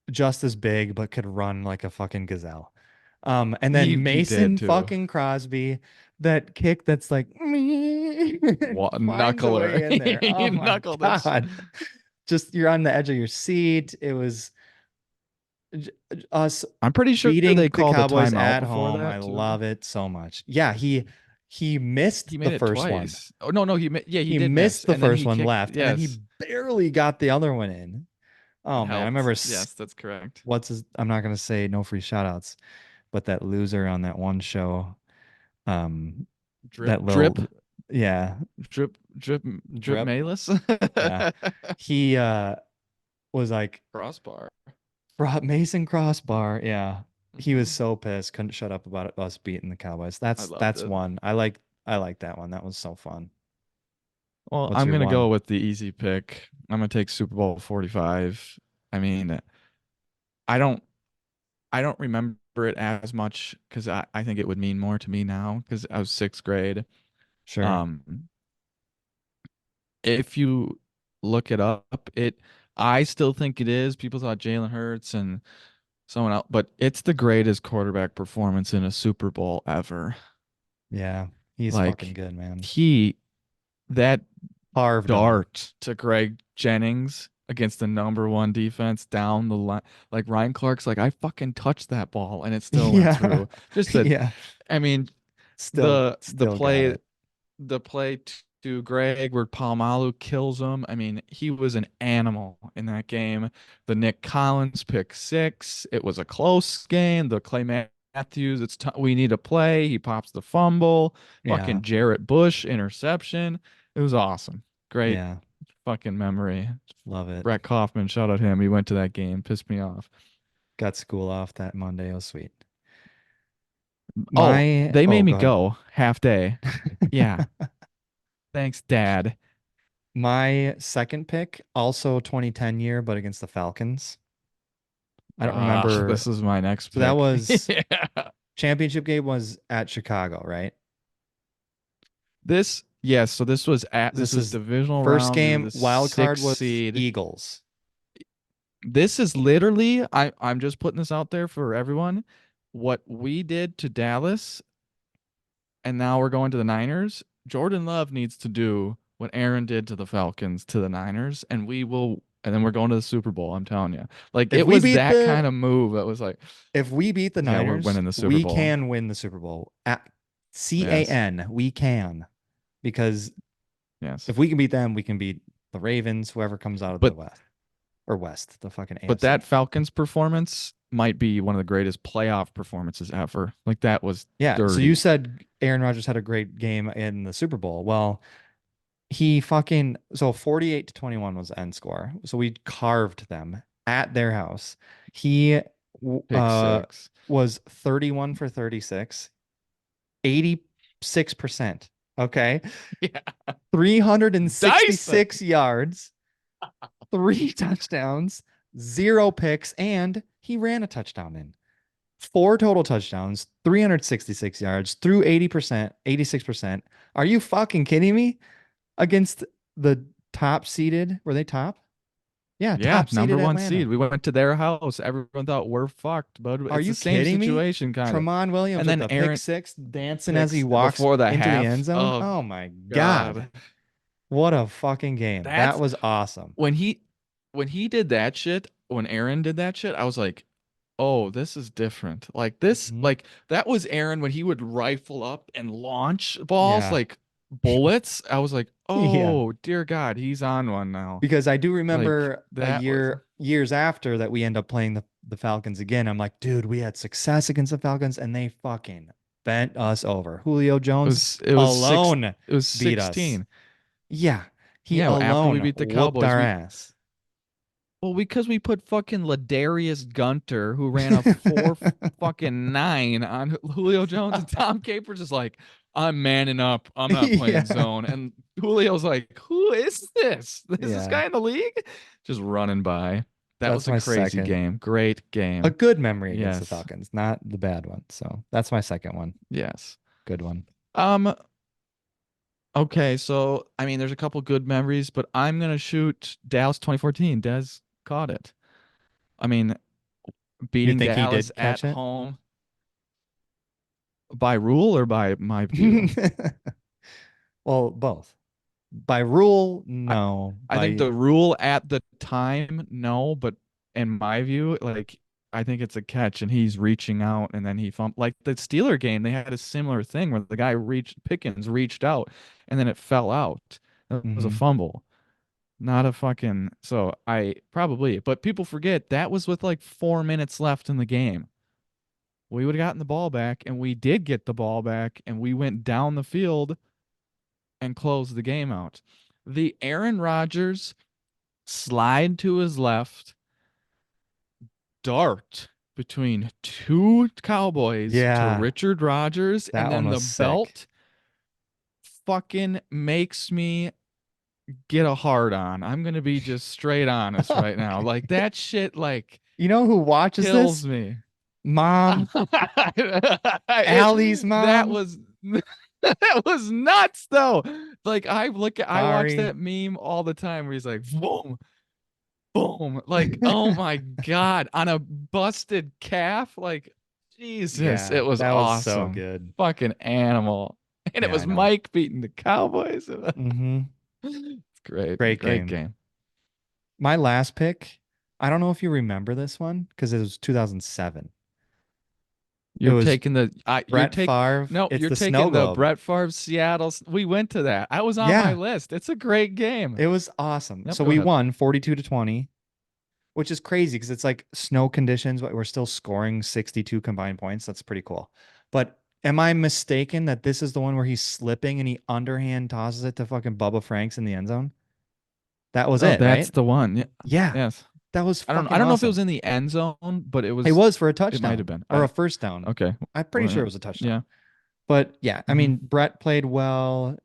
just as big, but could run like a fucking gazelle. And then He did Mason too. fucking Crosby, that kick that's like me finds a Knuckler. way in there. He Oh my knuckled it. God. Just you're on the edge of your seat. It was us I'm pretty sure they beating the called a Cowboys timeout at before home. I that too. love it so much. Yeah, he missed He the made it first one. twice. Oh no, no, yeah, he He did miss, missed the and then first he one kicked. left, and then he Yes, barely got the other one in. it Oh man, I helped. remember Yes, that's correct. I'm not gonna say no free shout outs, but that loser on that one show, um, Drip, that drip, little, yeah, drip, drip, drip. drip, Malus. yeah, he was like Crossbar. Mason Crossbar, yeah, he was Hmm. so pissed, couldn't shut up about us beating the Cowboys. I loved That's it. one I like that one. That was so fun. Well, What's I'm your gonna go one? with the easy pick. I'm gonna take Super Bowl 45. I mean, I don't I don't remember it as much because I think it would mean more to me now because I was sixth grade. Sure. Um, if you look it up, I still think it is. People thought Jalen Hurts and someone else, but it's the greatest quarterback performance in a Super Bowl ever. Yeah, he's fucking Like good, man. he that Carved him. dart to Greg Jennings against the number one defense down the line. Like Ryan Clark's like, I fucking touched that ball and it still went Yeah, through. Just that, yeah. I mean, the Still got it. play to Greg where Palomalu kills him. I mean, he was an animal in that game. The Nick Collins pick six. It was a close game. The Clay Matthews, we need to play. He pops the fumble. Yeah, Fucking Jarrett Bush interception. It was awesome. Great yeah. fucking memory. Love it. Brett Kaufman, shout out him. He went to that game. Pissed me off. Got school off that Monday. Oh, sweet. They made me Go ahead. go half day. Yeah. Thanks, Dad. My second pick, also 2010 year, but against the Falcons. I don't remember. This is my next So that pick. was Yeah. championship game was at Chicago, right? This, yes, so this This was is divisional first round. We were game. the Wild card sixth was seed. Eagles. This is literally, I'm just putting this out there for everyone. What we did to Dallas, and now we're going to the Niners. Jordan Love needs to do what Aaron did to the Falcons to the Niners, and we will. And then we're going to the Super Bowl. I'm telling you, like If it we was beat that the kind of move that was like, if we beat the yeah, we're Niners, winning the Super we Bowl. can win the Super Bowl. At Yes, CAN, we can. Because yes. if we can beat them, we can beat the Ravens, whoever comes out of the But West or West, the fucking but AFC. that Falcons performance might be one of the greatest playoff performances ever. Like that was Yeah. So you dirty. said Aaron Rodgers had a great game in the Super Bowl. Well, he fucking so 48-21 was the end score. So we carved them at their house. He Pick six. was 31 for 36, 86%. Okay. Yeah, Dyson. 366 yards, three touchdowns, zero picks, and he ran a touchdown in. Four total touchdowns, 366 yards, threw 80%, 86%. Are you fucking kidding me? Against the top seeded, were they top? Yeah, Yeah, top number seeded one seed. Atlanta. We went to their house. Everyone thought we're fucked, but Are it's you the same kidding me? situation, kind of. Tremont Williams And with then the pick Aaron six dancing as he picks walks before the into the end half. zone. Oh Oh my God, God. What a fucking game. That that's was awesome. when he did that shit. When Aaron did that shit, I was like, oh, this is different. Like this, Mhm. like that was Aaron when he would rifle up and launch balls Yeah. like bullets. I was like, Yeah. oh dear God, he's on one now. Because I do Like remember a that was years after that we end up playing the Falcons again. I'm like, dude, we had success against the Falcons and they fucking bent us over. Julio Jones it was six alone it was beat us. 16. Yeah, he Yeah, after we alone beat the whooped Cowboys, our we ass. well because we put fucking Ladarius Gunter, who ran a fucking 9 on Julio Jones, and Tom Capers is like, I'm manning up. I'm not playing Yeah, zone. And Julio's like, who is this? Is this yeah. guy in the league? Just running by. That That's was a my crazy second. game. Great A game. good memory against the Yes. Falcons, not the bad one. So that's my second one. Yes. Good one. Um, okay, so I mean there's a couple good memories, but I'm gonna shoot Dallas 2014. Des caught it. I mean, You beating think he Dallas did at catch it? home by rule or by my view? Well, both. By rule, I no. I think the rule at the time, no, but in my view, like I think it's a catch and he's reaching out and then he like the Steeler game, they had a similar thing where the guy reached Pickens reached out and then it fell out. It was a Mhm. fumble. Not a fucking so I probably, but people forget that was with like 4 minutes left in the game. We would have gotten the ball back and we did get the ball back and we went down the field and closed the game out. The Aaron Rodgers slide to his left, dart between two Cowboys to Yeah, Richard Rodgers, and that one then was the sick. belt fucking makes me get a hard on. I'm gonna be just straight honest right now. Like that shit like You know who watches kills this? me. Mom, Allie's That mom. was that was nuts though. Like I watch Sorry. that meme all the time where he's like boom, boom. Like, oh my God, on a busted calf. Like, Jesus, Yeah, it was that was so awesome. good. Fucking animal. And it Yeah, I was know. Mike beating the Cowboys. Hmm. It's great. Great Great game. game. My last pick, I don't know if you remember this one because it was 2007. It You're was taking the you're Brett take Favre. no, It's you're the snow taking the globe. Brett Favre Seattle. We went to that. I was on my Yeah, list. It's a great game. it was awesome. Yep, So go we ahead. won 42-20, which is crazy because it's like snow conditions, but we're still scoring 62 combined points. That's pretty cool. But am I mistaken that this is the one where he's slipping and he underhand tosses it to fucking Bubba Franks in the end zone? That was Oh, it, that's right? the one. Yeah. Yeah, Yes. that was I fucking don't know if it awesome. was in the end zone, but It was for a it might have touchdown been. or a I first down. okay. I'm pretty Well, sure yeah. it was a touchdown. Yeah. But yeah, I Hmm. mean, Brett played well.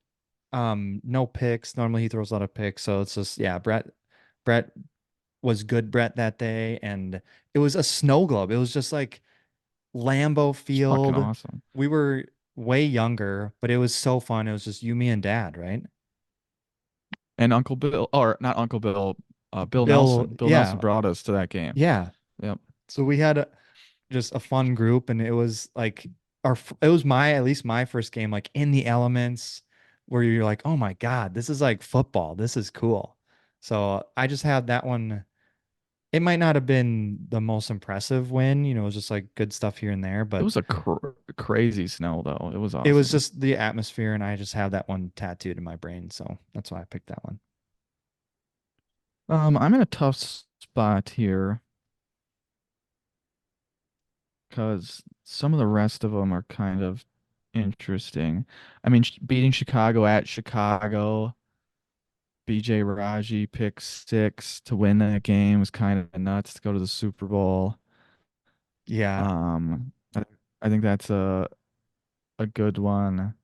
No picks. Normally he throws a lot of picks, so it's just yeah, Brett was good Brett that day, and it was a snow globe. It was just like Lambeau It's fucking Field. awesome. We were way younger, but it was so fun. It was just you, me, and Dad, right? And Uncle Bill, or not Uncle Bill, Bill Bill, Nelson. Bill Nelson yeah, brought us to that game. yeah. Yep. So we had just a fun group, and it was like it was my at least my first game like in the elements where you're like, oh my God, this is like football. This is cool. So I just had that one. It might not have been the most impressive win, it was just like good stuff here and there, It but was a crazy snow though. It was it was awesome. just the atmosphere, and I just have that one tattooed in my brain, so that's why I picked that one. I'm in a tough spot here because some of the rest of them are kind of interesting. I mean, beating Chicago at Chicago, BJ Raji pick six to win that game was kind of nuts to go to the Super Bowl. Yeah. Um, I, I think that's a good one.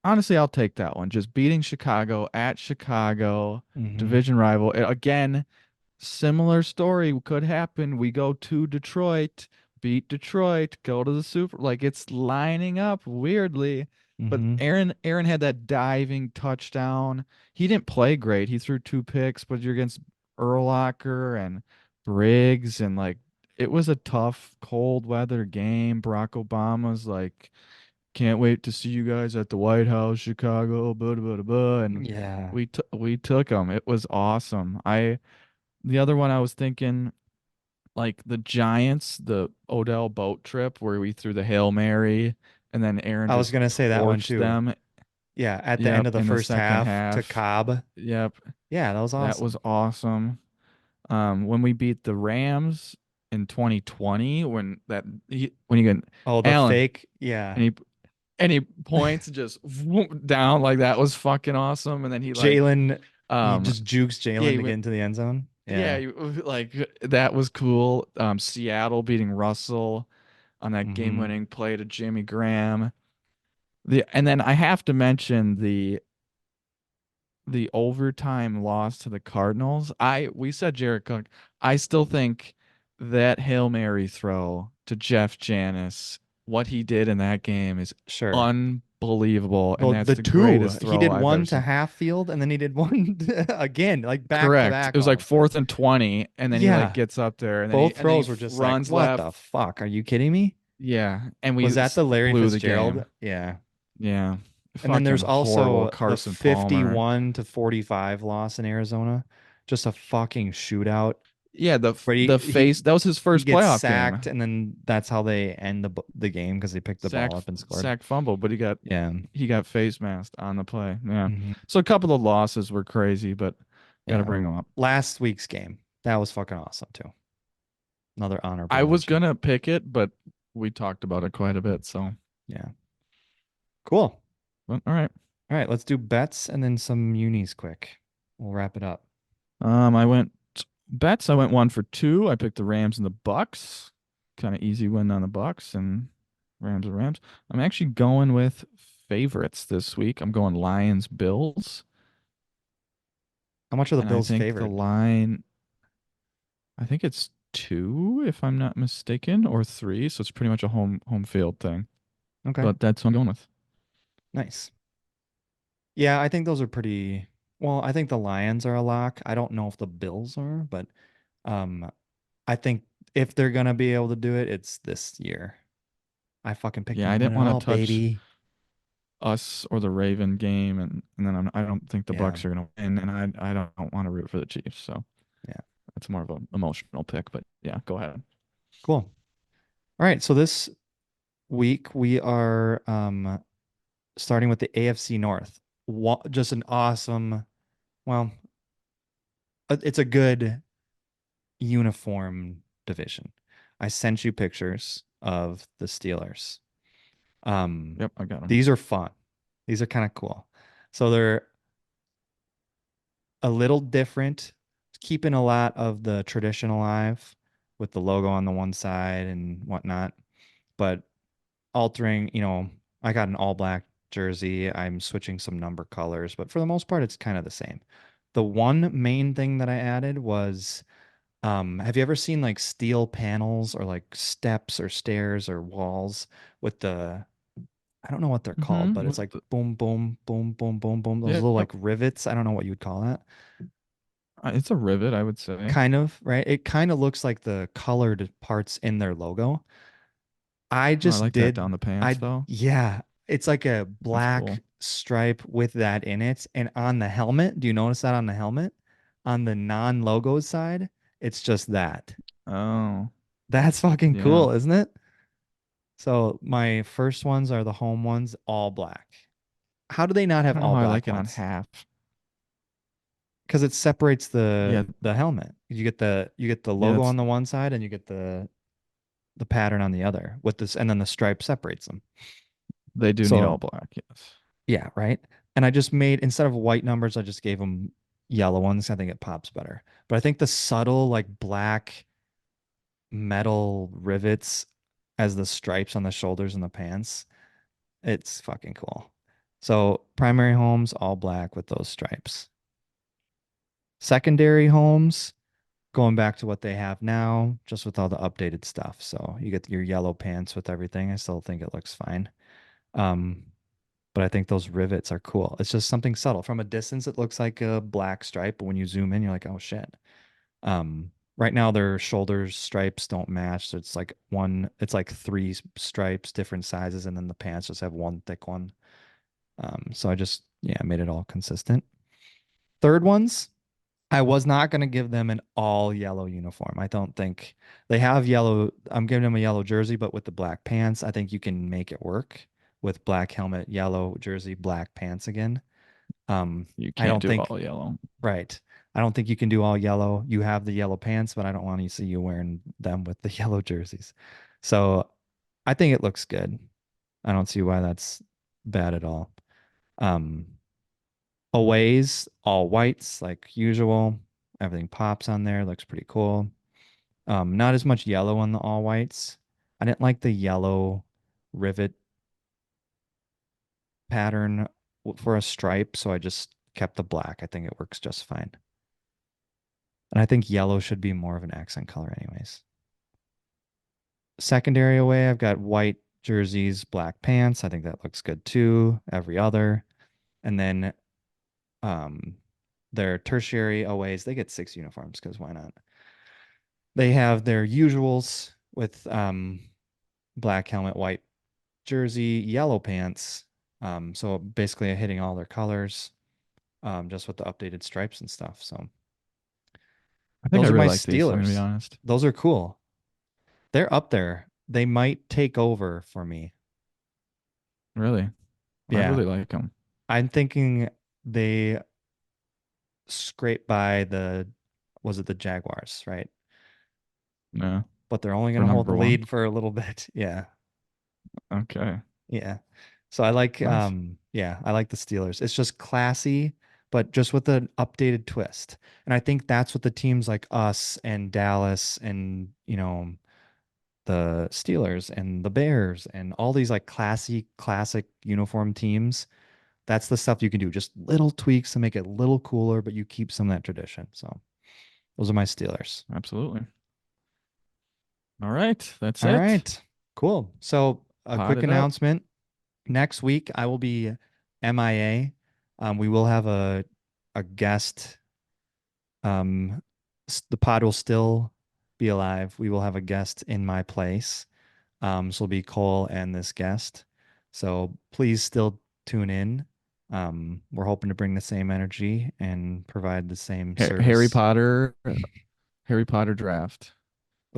Honestly, I'll take that one. Just beating Chicago at Chicago, Hmm. division rival. Again, similar story could happen. We go to Detroit, beat Detroit, go to the Super. Like it's lining up weirdly. But Hmm. Aaron had that diving touchdown. He didn't play great. He threw two picks, but you're against Urlacher and Briggs, and like it was a tough, cold weather game. Barack Obama's like, can't wait to see you guys at the White House, Chicago, blah, blah, blah, blah. And Yeah. we took them. It was awesome. The other one I was thinking, like the Giants, the Odell boat trip where we threw the Hail Mary and then Aaron I was just gonna say that one torched too. them. Yeah, at the end Yep, of the in the first second half to half. Cobb. Yep, Yeah, that was that was awesome. awesome. When we beat the Rams in 2020, when you get Oh, the Allen fake. Yeah. and he points just down like that was fucking awesome. And then he like, Jalen, he um, just jukes yeah, Jalen to get into the end zone. yeah, Yeah. like that was cool. Seattle beating Russell on that Hmm. game-winning play to Jimmy Graham. And then I have to mention the overtime loss to the Cardinals. We said Jared Cook. I still think that Hail Mary throw to Jeff Janis, what he did in that game is Sure. unbelievable, and Well, that's the the two, greatest he throw did I've ever one to seen. half field and then he did one again, like back to Correct. It back was like almost. Like, 4th and 20, and then he like yeah, gets up there, both and then he throws were just like, runs what left. the fuck? Are you kidding me? Yeah, and Was that the Larry blew the Fitzgerald? game. Yeah. Yeah, And then fucking there's horrible also the Carson Palmer. 51 to 45 loss in Arizona. Just a fucking shootout Yeah, where the face that was his he first gets playoff sacked, game. and then that's how they end the game because they picked the ball up and scored. Sack fumble, but Yeah. he got face masked on the play. Yeah, Hmm. so a couple of losses were crazy, but got to Yeah. bring them up. Last week's game, that was fucking awesome too. Another honorable I was mention. gonna pick it, but we talked about it quite a bit. So, Yeah. Cool. but, all right. All right, let's do bets and then some unis quick. We'll wrap it up. I went bets. I went 1 for 2. I picked the Rams and the Bucks. Kind of easy win on the Bucks and Rams and Rams. I'm actually going with favorites this week. I'm going Lions Bills, How much are the and I Bills think the favored? line. I think it's 2, if I'm not mistaken, or 3. So it's pretty much a home field thing. Okay, But that's what I'm going with. nice. Yeah, I think those are pretty. Well, I think the Lions are a lock. I don't know if the Bills are, but um, I think if they're gonna be able to do it, it's this year. I fucking picked Yeah, them I to win didn't it want all, to touch baby. us or the Raven game, and then I don't think the Yeah, Bucks are going to win, and I don't want to root for the Chiefs. So yeah, that's more of an emotional pick. But yeah, go ahead. cool. All right, so this week we are starting with the AFC North. Just an awesome. Well, it's a good uniform division. I sent you pictures of the Steelers. Um, Yep, I got him. these are fun. These are kind of cool. So they're a little different, keeping a lot of the tradition alive with the logo on the one side and whatnot, but altering, I got an all black jersey. I'm switching some number colors, but for the most part, it's kind of the same. The one main thing that I added was Have you ever seen like steel panels or like steps or stairs or walls with the, I don't know what they're called, but Mm-hmm. it's like boom, boom, boom, boom, boom, boom. Those Yep. little like rivets. I don't know what you would call that. It's a rivet, I would say. Kind of, right? It kind of looks like the colored parts in their logo. I Oh, I just like that did, down the pants though. yeah, it's like a That's black cool. stripe with that in it. And on the helmet, do you notice that on the helmet? On the non-logo side, it's just that. Oh, That's fucking yeah. cool, isn't it? So my first ones are the home ones, all black. How do they not I have don't know all how I black like it on ones? half. Because it separates Yeah, the helmet. You get the yeah, logo that's on the one side and you get the pattern on the other with this, and then the stripe separates them. they do need So all black, yes. yeah, right. And I just made, instead of white numbers, I just gave them yellow ones. I think it pops better. But I think the subtle like black metal rivets as the stripes on the shoulders and the pants, it's fucking cool. So primary homes all black with those stripes. Secondary homes going back to what they have now, just with all the updated stuff. So you get your yellow pants with everything. I still think it looks fine. Um, but I think those rivets are cool. It's just something subtle. From a distance, it looks like a black stripe, but when you zoom in, you're like, oh shit. Right now their shoulders stripes don't match. So it's like one, it's like three stripes, different sizes, and then the pants just have one thick one. So I just, yeah, made it all consistent. Third ones, I was not going to give them an all yellow uniform. I don't think they have yellow. I'm giving them a yellow jersey, but with the black pants, I think you can make it work with black helmet, yellow jersey, black pants again. You I can't don't do think, all yellow. right. I don't think you can do all yellow. You have the yellow pants, but I don't want to see you wearing them with the yellow jerseys. So I think it looks good. I don't see why that's bad at all. Um, Aways, all whites like usual. Everything pops on there, looks pretty cool. Not as much yellow on the all whites. I didn't like the yellow rivet pattern for a stripe, so I just kept the black. I think it works just fine. And I think yellow should be more of an accent color anyways. Secondary away, I've got white jerseys, black pants. I think that looks good too. Every other. And then um their tertiary aways, they get six uniforms because why not? They have their usuals with black helmet, white jersey, yellow pants. So basically hitting all their colors, just with the updated stripes and stuff. So I think I those are my really like these, I'm gonna be Steelers. honest. Those are cool. They're up there. They might take over for me. Really. I Yeah. really like them. I'm thinking they scrape by the, was it the Jaguars, right? Yeah. But they're only going For to hold the number one. lead for a little bit. Yeah. Okay. Yeah. So I like, Nice. yeah, I like the Steelers. It's just classy, but just with an updated twist. And I think that's what the teams like us and Dallas and, the Steelers and the Bears and all these like classy, classic uniform teams, that's the stuff you can do. Just little tweaks to make it a little cooler, but you keep some of that tradition. So those are my Steelers. Absolutely. All right. That's All it. right. Cool. So a Pot quick it up. announcement. Next week I will be MIA. We will have a guest. The pod will still be alive. We will have a guest in my place. So it'll be Cole and this guest. So please still tune in. We're hoping to bring the same energy and provide the same Harry service. Potter, Harry Potter draft.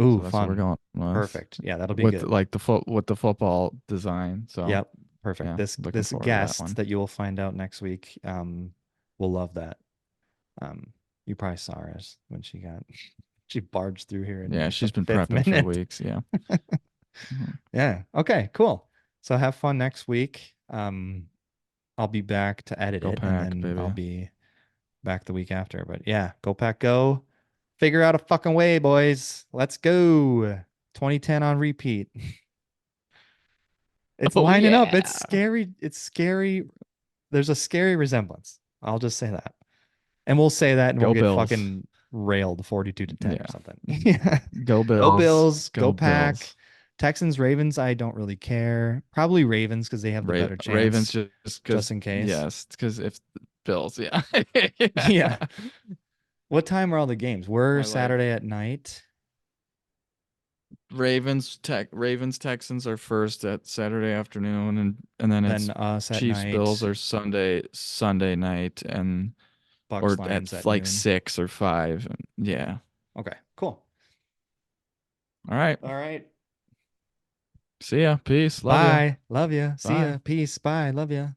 Ooh, So that's what we're fun. going with. Perfect. Yeah, that'll be With good. like with the football design. So Yep, perfect. yeah, This looking this forward to that guest one. that you will find out next week, will love that. Um, you probably saw her as when she got she barged through here in Yeah, like the she's been fifth prepping for minute. weeks. Yeah. Mhm. Yeah. Okay, cool. So have fun next week. I'll be back to edit Go it and pack, then I'll baby. be back the week after. But yeah, go pack go. Figure out a fucking way, boys. Let's go. 2010 on repeat. It's Oh lining up. It's yeah. scary. It's scary. There's a scary resemblance. I'll just say that. And we'll say that and we'll Go get Bills. fucking railed 42-10 or Yeah. something. Yeah. Go Go Bills. Bills, go Go Pack. Bills. Texans, Ravens, I don't really care. Probably Ravens because they have the better Ravens chance, just just because, in case. yes, because if Bills, yeah. Yeah. Yeah. What time are all the games? We're I like Saturday at night. Ravens Texans are first at Saturday afternoon, and then Then it's us at Chiefs Bills night. are Sunday night, and Bucks, or at Lions at like noon. 6 or 5. Yeah. Okay, cool. All right. All right. See ya. Peace. Love ya. Bye. Love ya. See Bye. ya. Peace. Bye. Love ya.